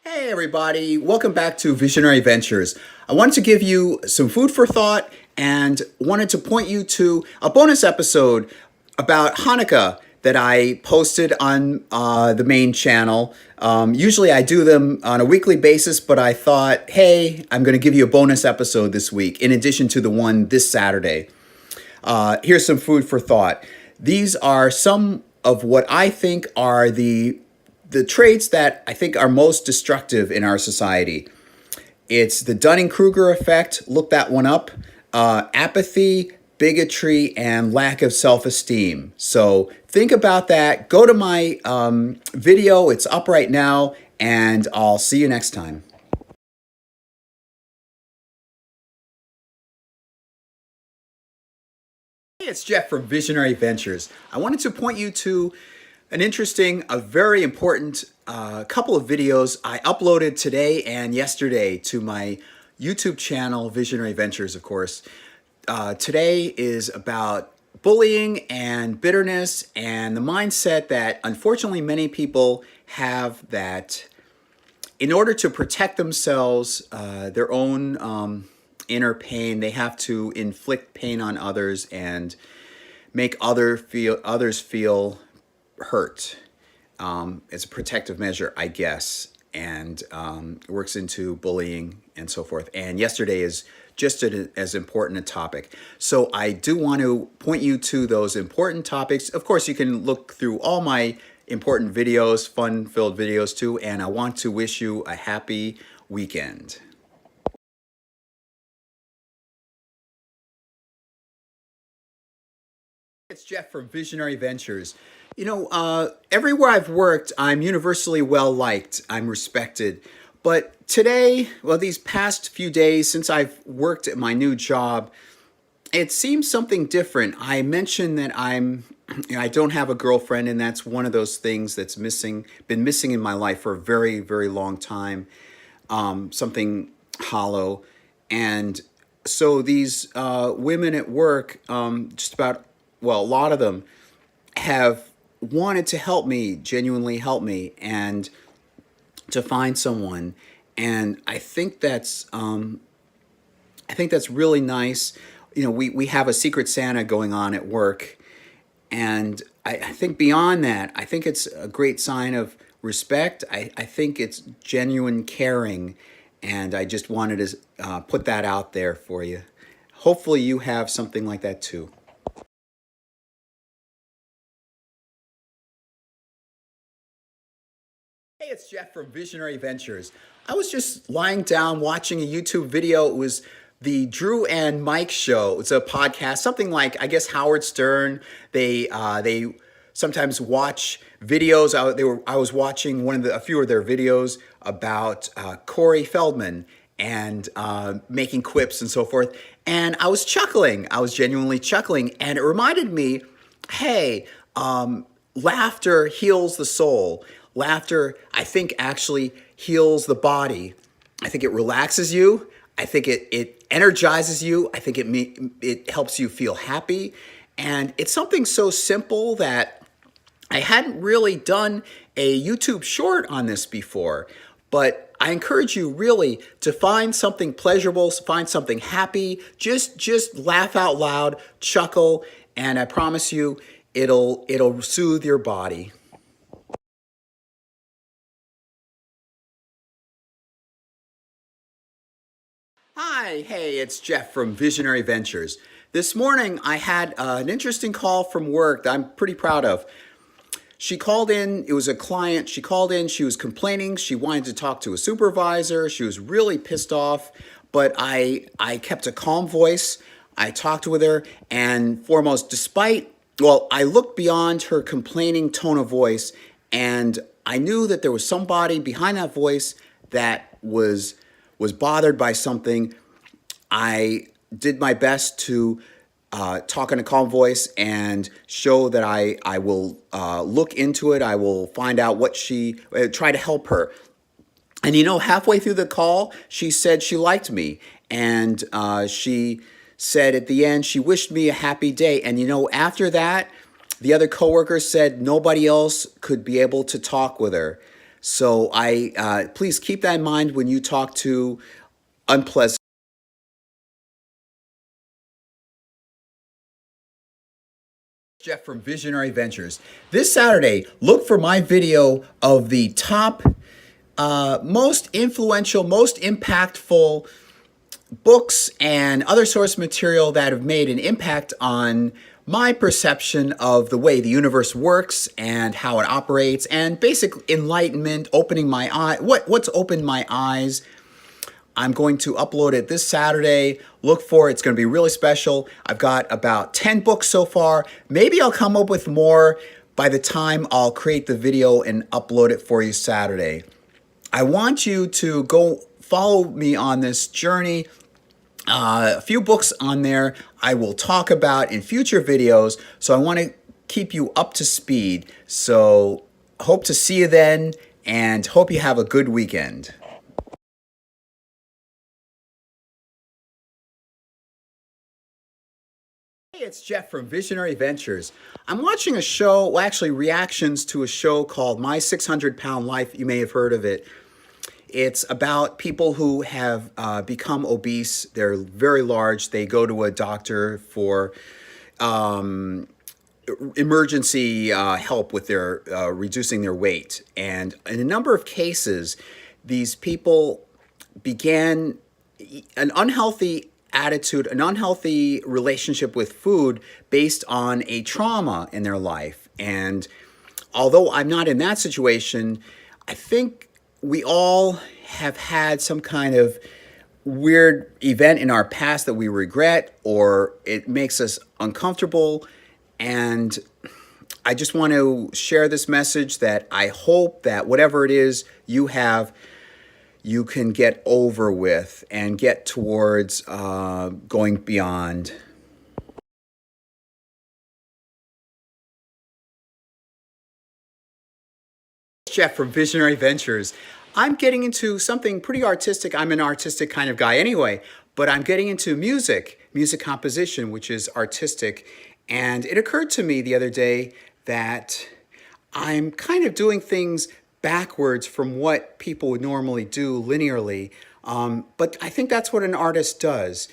Hey everybody, welcome back to Visionary Ventures. I wanted to give you some food for thought and wanted to point you to a bonus episode about Hanukkah that I posted on the main channel. Usually I do them on a weekly basis, but I thought, hey, I'm going to give you a bonus episode this week in addition to the one this Saturday. Here's some food for thought. These are some of what I think are the traits that I think are most destructive in our society. It's the Dunning-Kruger effect. Look that one up. Apathy, bigotry, and lack of self-esteem. So think about that. Go to my video. It's up right now, and I'll see you next time. Hey, it's Jeff from Visionary Ventures. I wanted to point you to an interesting, a very important couple of videos I uploaded today and yesterday to my YouTube channel, Visionary Ventures, of course. Today is about bullying and bitterness and the mindset that unfortunately many people have, that in order to protect themselves, their own inner pain, they have to inflict pain on others and make others feel hurt. It's a protective measure, I guess, and works into bullying and so forth. And yesterday is just as important a topic. So I do want to point you to those important topics. Of course, you can look through all my important videos, fun-filled videos too, and I want to wish you a happy weekend. It's Jeff from Visionary Ventures. You know, everywhere I've worked, I'm universally well-liked. I'm respected. But today, well, these past few days since I've worked at my new job, it seems something different. I mentioned that I don't have a girlfriend, and that's one of those things that's been missing in my life for a very, very long time. Something hollow. And so these women at work, a lot of them have wanted to help me, genuinely help me, and to find someone. And I think that's really nice. You know, we have a Secret Santa going on at work, and I think beyond that, I think it's a great sign of respect. I think it's genuine caring, and I just wanted to put that out there for you. Hopefully you have something like that too. Hey, it's Jeff from Visionary Ventures. I was just lying down watching a YouTube video. It was the Drew and Mike Show. It's a podcast, something like, I guess, Howard Stern. They sometimes watch videos. I was watching a few of their videos about Corey Feldman and making quips and so forth. And I was chuckling. I was genuinely chuckling. And it reminded me, hey, laughter heals the soul. Laughter, I think, actually heals the body. I think it relaxes you. I think it energizes you. I think it helps you feel happy. And it's something so simple that I hadn't really done a YouTube short on this before. But I encourage you really to find something pleasurable, find something happy, just laugh out loud, chuckle, and I promise you it'll soothe your body. Hi, hey, it's Jeff from Visionary Ventures. This morning I had an interesting call from work that I'm pretty proud of. She called in, it was a client, she called in, she was complaining, she wanted to talk to a supervisor, she was really pissed off, but I kept a calm voice, I talked with her, and foremost, I looked beyond her complaining tone of voice, and I knew that there was somebody behind that voice that was bothered by something. I did my best to talk in a calm voice and show that I will look into it. I will find out try to help her. And halfway through the call, she said she liked me. And she said at the end, she wished me a happy day. And after that, the other coworkers said nobody else could be able to talk with her. So please keep that in mind when you talk to unpleasant. Geoff from Visionary Ventures. This Saturday, look for my video of the top, most influential, most impactful books and other source material that have made an impact on my perception of the way the universe works and how it operates, and basic enlightenment, opening my eye. What's opened my eyes. I'm going to upload it this Saturday. Look for it. It's going to be really special. I've got about 10 books so far. Maybe I'll come up with more by the time I'll create the video and upload it for you Saturday. I want you to go follow me on this journey. A few books on there I will talk about in future videos, so I want to keep you up to speed. So hope to see you then, and hope you have a good weekend. Hey, it's Geoff from Visionary Ventures. I'm watching a show, well, actually reactions to a show called My 600-Pound Life. You may have heard of it. It's about people who have become obese. They're very large. They go to a doctor for emergency help with their reducing their weight. And in a number of cases, these people began an unhealthy attitude, an unhealthy relationship with food based on a trauma in their life. And although I'm not in that situation, I think we all have had some kind of weird event in our past that we regret, or it makes us uncomfortable. And I just want to share this message that I hope that whatever it is you have, you can get over with and get towards going beyond. Geoff from Visionary Ventures. I'm getting into something pretty artistic. I'm an artistic kind of guy anyway, but I'm getting into music composition, which is artistic. And it occurred to me the other day that I'm kind of doing things backwards from what people would normally do linearly. But I think that's what an artist does.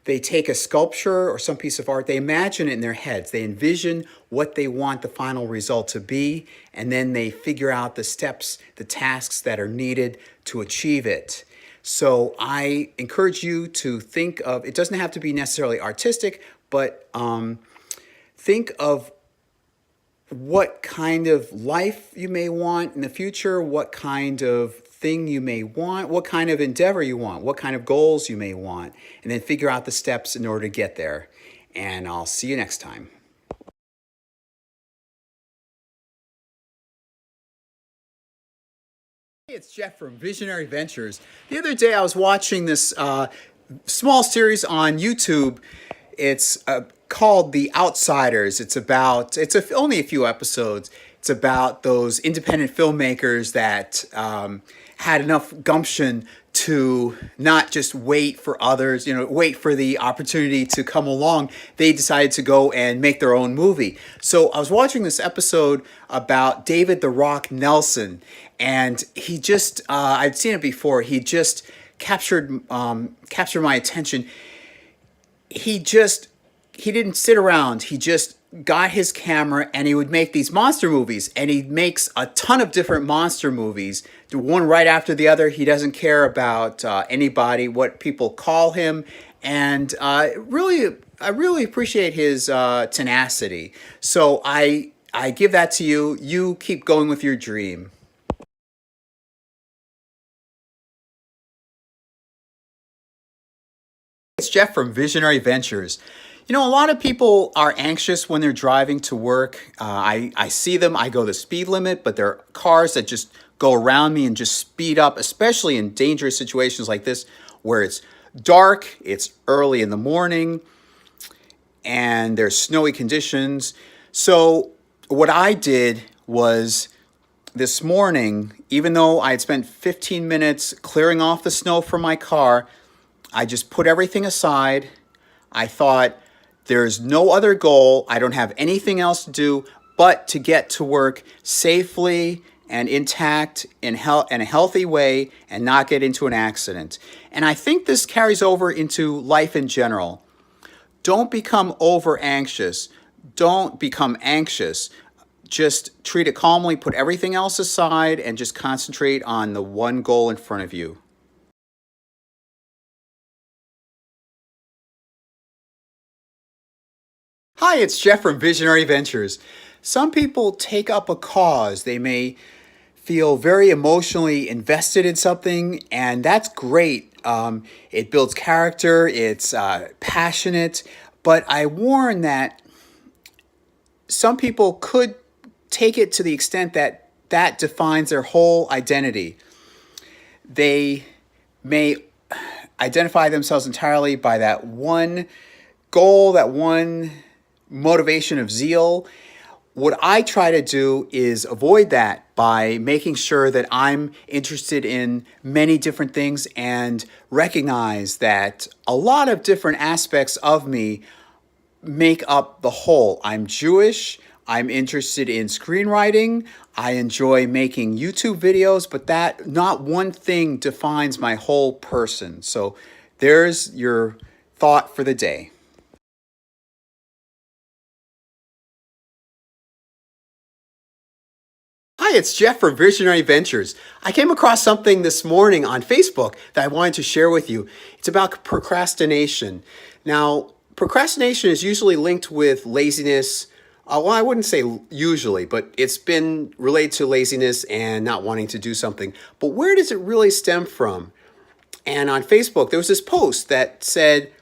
They take a sculpture or some piece of art, they imagine it in their heads. They envision what they want the final result to be, and then they figure out the steps, the tasks that are needed to achieve it. So I encourage you to think of, it doesn't have to be necessarily artistic, but think of what kind of life you may want in the future, what kind of thing you may want, what kind of endeavor you want, what kind of goals you may want, and then figure out the steps in order to get there. And I'll see you next time. Hey, it's Geoff from Visionary Ventures. The other day I was watching this small series on YouTube. It's called The Outsiders. It's only a few episodes. It's about those independent filmmakers that had enough gumption to not just wait for others, wait for the opportunity to come along. They decided to go and make their own movie. So I was watching this episode about David "The Rock" Nelson, and he just, I'd seen it before, he just captured my attention. He didn't sit around. He just got his camera and he would make these monster movies, and he makes a ton of different monster movies, one right after the other. He doesn't care about anybody, what people call him, and I really appreciate his tenacity. So I give that to you. You keep going with your dream. It's Geoff from Visionary Ventures. A lot of people are anxious when they're driving to work. I see them, I go the speed limit, but there are cars that just go around me and just speed up, especially in dangerous situations like this, where it's dark, it's early in the morning, and there's snowy conditions. So what I did was this morning, even though I had spent 15 minutes clearing off the snow from my car, I just put everything aside. I thought, there's no other goal. I don't have anything else to do but to get to work safely and intact in a healthy way and not get into an accident. And I think this carries over into life in general. Don't become over anxious. Don't become anxious. Just treat it calmly, put everything else aside, and just concentrate on the one goal in front of you. Hi, it's Jeff from Visionary Ventures. Some people take up a cause. They may feel very emotionally invested in something, and that's great. It builds character, it's passionate, but I warn that some people could take it to the extent that that defines their whole identity. They may identify themselves entirely by that one goal, that one motivation of zeal. What I try to do is avoid that by making sure that I'm interested in many different things and recognize that a lot of different aspects of me make up the whole. I'm Jewish. I'm interested in screenwriting. I enjoy making YouTube videos, but that not one thing defines my whole person. So there's your thought for the day. Hi, it's Jeff from Visionary Ventures. I came across something this morning on Facebook that I wanted to share with you. It's about procrastination. Now, procrastination is usually linked with laziness. Well, I wouldn't say usually, but it's been related to laziness and not wanting to do something. But where does it really stem from? And on Facebook, there was this post that said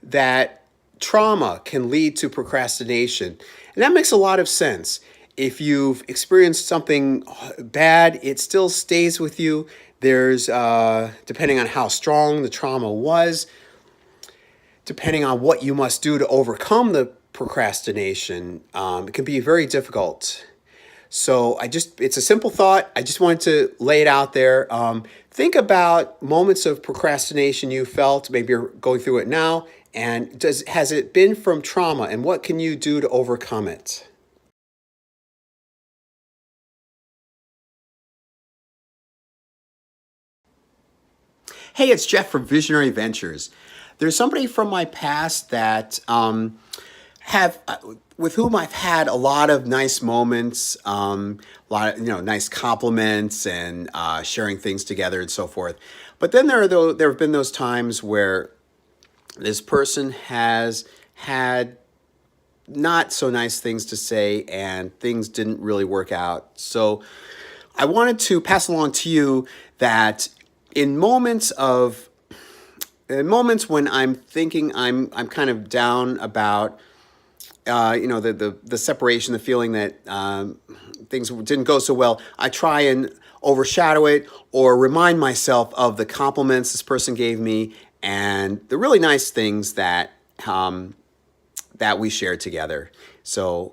that trauma can lead to procrastination. And that makes a lot of sense. If you've experienced something bad, it still stays with you. There's, depending on how strong the trauma was, depending on what you must do to overcome the procrastination, it can be very difficult. So it's a simple thought. I just wanted to lay it out there. Think about moments of procrastination you felt. Maybe you're going through it now. And has it been from trauma? And what can you do to overcome it? Hey, it's Jeff from Visionary Ventures. There's somebody from my past that have with whom I've had a lot of nice moments, a lot of nice compliments and sharing things together and so forth. But then there have been those times where this person has had not so nice things to say and things didn't really work out. So I wanted to pass along to you that in moments when I'm thinking I'm kind of down about the separation, the feeling that things didn't go so well, I try and overshadow it or remind myself of the compliments this person gave me and the really nice things that we shared together. So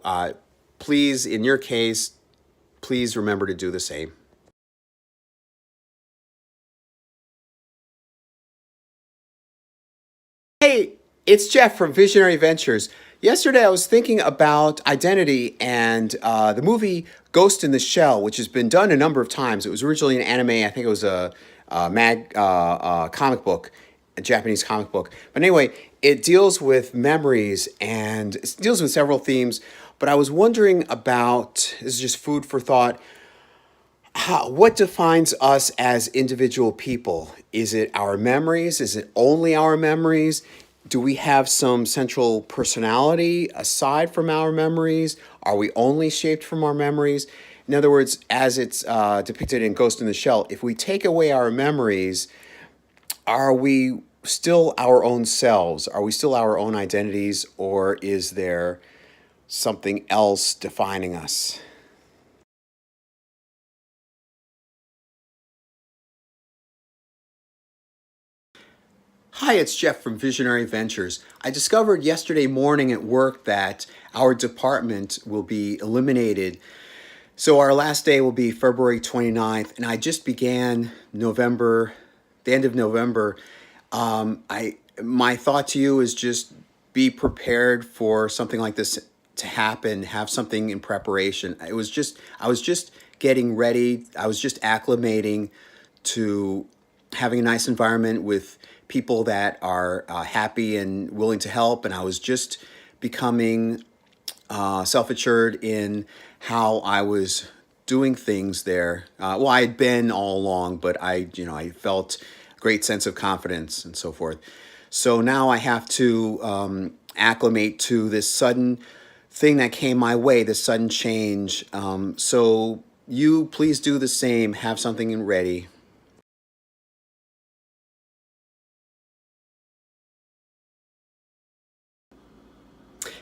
please, in your case, please remember to do the same. Hey, it's Jeff from Visionary Ventures. Yesterday I was thinking about identity and the movie Ghost in the Shell, which has been done a number of times. It was originally an anime. I think it was a comic book, a Japanese comic book. But anyway, it deals with memories and it deals with several themes. But I was wondering about, this is just food for thought, what defines us as individual people? Is it our memories? Is it only our memories? Do we have some central personality aside from our memories? Are we only shaped from our memories? In other words, as it's depicted in Ghost in the Shell, if we take away our memories, are we still our own selves? Are we still our own identities? Or is there something else defining us? Hi, it's Jeff from Visionary Ventures. I discovered yesterday morning at work that our department will be eliminated So our last day will be February 29th, and I just began November, the end of November. My thought to you is just be prepared for something like this to happen. Have something in preparation. I was just getting ready. I was just acclimating to having a nice environment with people that are happy and willing to help, and I was just becoming self-assured in how I was doing things there. Well, I had been all along, but I felt a great sense of confidence and so forth. So now I have to acclimate to this sudden thing that came my way, this sudden change. So you please do the same. Have something ready.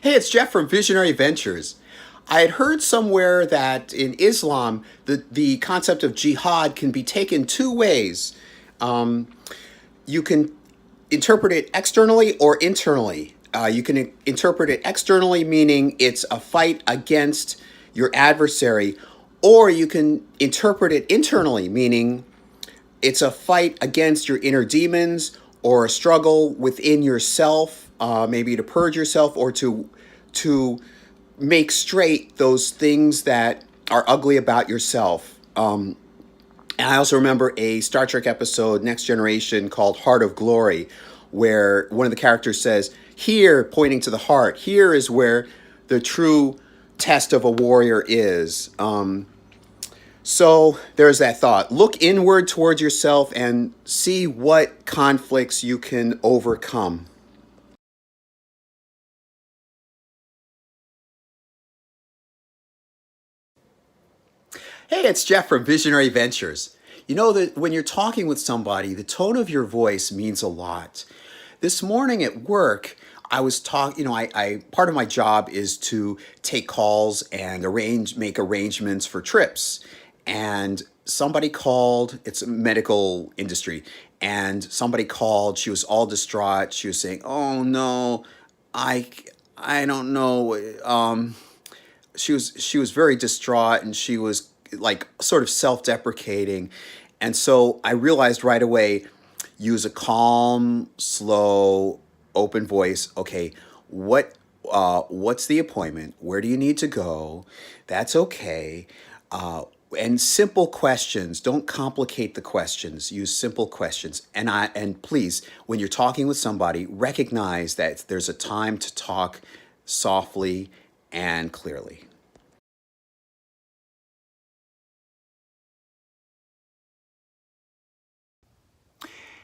Hey, it's Jeff from Visionary Ventures. I had heard somewhere that in Islam, the concept of jihad can be taken two ways. You can interpret it externally or internally. You can interpret it externally, meaning it's a fight against your adversary, or you can interpret it internally, meaning it's a fight against your inner demons or a struggle within yourself, maybe to purge yourself or to make straight those things that are ugly about yourself. And I also remember a Star Trek episode, Next Generation, called Heart of Glory, where one of the characters says, here, pointing to the heart, here is where the true test of a warrior is. So there's that thought. Look inward towards yourself and see what conflicts you can overcome. Hey, it's Jeff from Visionary Ventures. You know that when you're talking with somebody, the tone of your voice means a lot. This morning at work, I was talking, I part of my job is to take calls and make arrangements for trips. And somebody called, it's a medical industry, and somebody called, she was all distraught. She was saying, "Oh no, I I don't know." She was very distraught, and she was like sort of self-deprecating. And so I realized right away, use a calm, slow, open voice. Okay, what's the appointment? Where do you need to go? That's okay. And simple questions. Don't complicate the questions. Use simple questions. And please, when you're talking with somebody, recognize that there's a time to talk softly and clearly.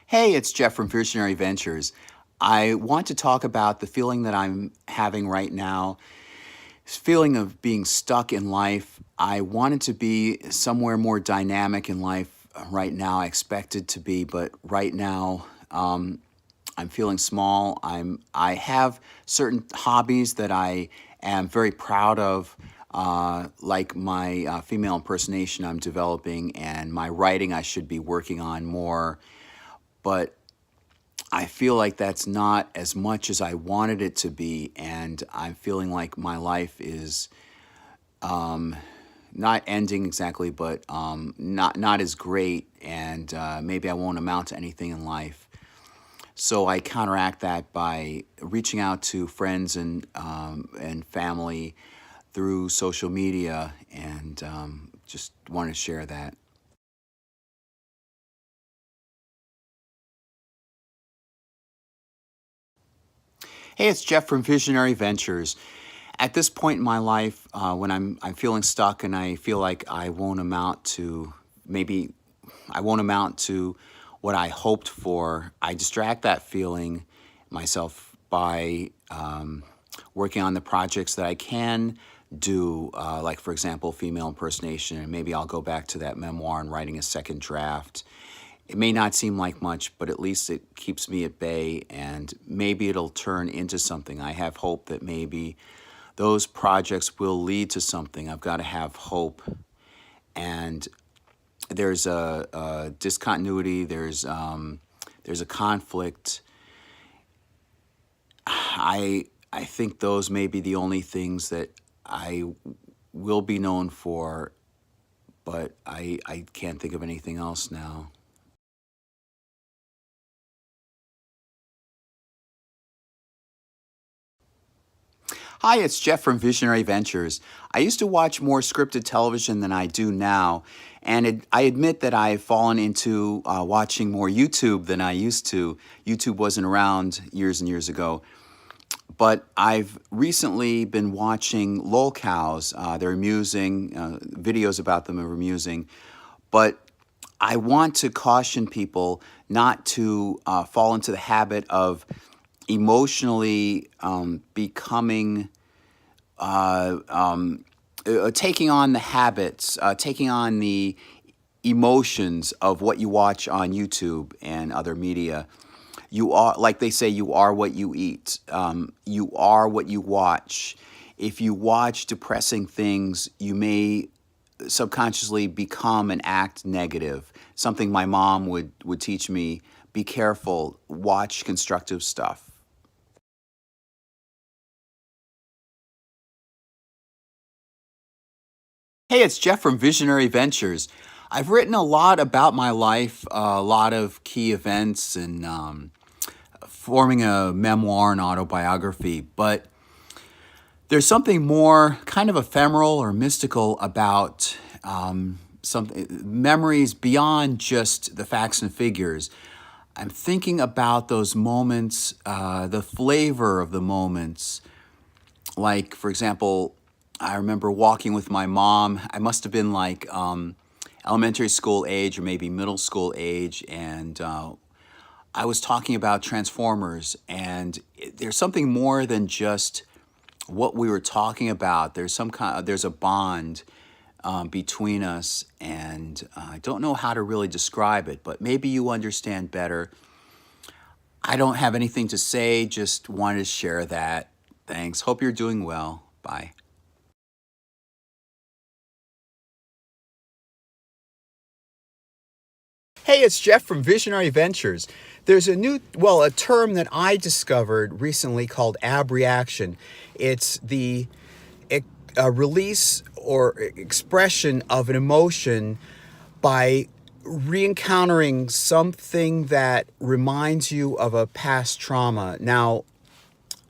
Hey, it's Jeff from Visionary Ventures. I want to talk about the feeling that I'm having right now, this feeling of being stuck in life. I wanted to be somewhere more dynamic in life right now. I expected to be, but right now I'm feeling small. I have certain hobbies that I am very proud of, like my female impersonation I'm developing, and my writing I should be working on more. But I feel like that's not as much as I wanted it to be, and I'm feeling like my life is not ending exactly, but not as great, and maybe I won't amount to anything in life. So I counteract that by reaching out to friends and family through social media, and just want to share that. Hey, it's Jeff from Visionary Ventures. At this point in my life, when I'm feeling stuck and I feel like maybe I won't amount to what I hoped for, I distract that feeling myself by working on the projects that I can do, like for example, female impersonation, and maybe I'll go back to that memoir and writing a second draft. It may not seem like much, but at least it keeps me at bay, and maybe it'll turn into something. I have hope that maybe those projects will lead to something. I've got to have hope. And there's a discontinuity, there's a conflict. I think those may be the only things that I will be known for but I can't think of anything else now. Hi, it's Jeff from Visionary Ventures. I used to watch more scripted television than I do now, and I admit that I've fallen into watching more YouTube than I used to. YouTube wasn't around years and years ago, but I've recently been watching lolcows. They're amusing, videos about them are amusing, but I want to caution people not to fall into the habit of emotionally becoming, taking on the habits, taking on the emotions of what you watch on YouTube and other media. You are, like they say, you are what you eat. You are what you watch. If you watch depressing things, you may subconsciously become and act negative. Something my mom would teach me: be careful, watch constructive stuff. Hey, it's Jeff from Visionary Ventures. I've written a lot about my life, a lot of key events, and forming a memoir and autobiography, but there's something more kind of ephemeral or mystical about some memories beyond just the facts and figures. I'm thinking about those moments, the flavor of the moments. Like, for example, I remember walking with my mom. I must have been like elementary school age or maybe middle school age, and I was talking about Transformers, and there's something more than just what we were talking about. There's a bond between us, and I don't know how to really describe it, but maybe you understand better. I don't have anything to say, just wanted to share that. Thanks. Hope you're doing well. Bye. Hey, it's Jeff from Visionary Ventures. There's a term that I discovered recently called abreaction. It's the release or expression of an emotion by re-encountering something that reminds you of a past trauma. Now,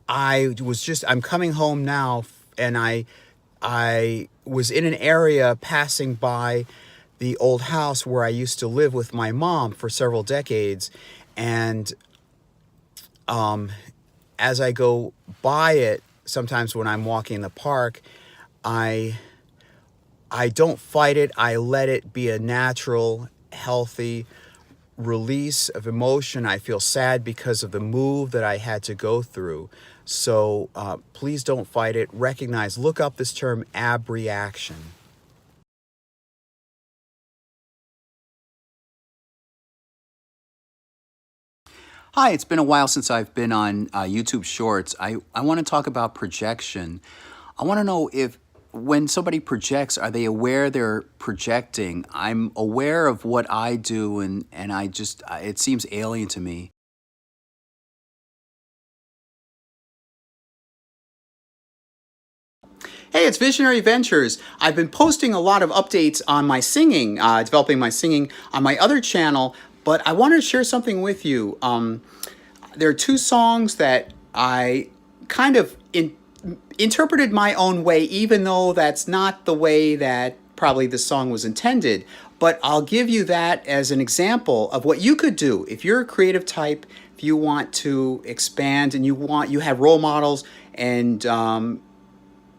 I'm coming home now, and I was in an area passing by the old house where I used to live with my mom for several decades. And as I go by it, sometimes when I'm walking in the park, I don't fight it. I let it be a natural, healthy release of emotion. I feel sad because of the move that I had to go through. So please don't fight it. Look up this term, abreaction. Hi, it's been a while since I've been on YouTube Shorts. I want to talk about projection. I want to know if when somebody projects, are they aware they're projecting? I'm aware of what I do, and it seems alien to me. Hey, it's Visionary Ventures. I've been posting a lot of updates on my singing, developing my singing on my other channel, but I wanted to share something with you. There are two songs that I kind of interpreted my own way, even though that's not the way that probably the song was intended. But I'll give you that as an example of what you could do if you're a creative type, if you want to expand and you have role models, and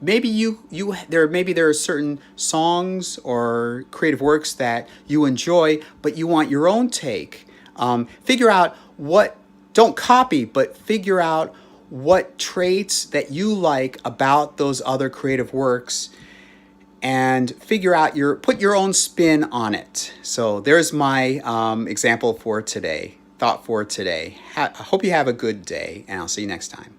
maybe there are certain songs or creative works that you enjoy, but you want your own take. Figure out don't copy, but figure out what traits that you like about those other creative works, and put your own spin on it. So there's my example for today, thought for today. I hope you have a good day, and I'll see you next time.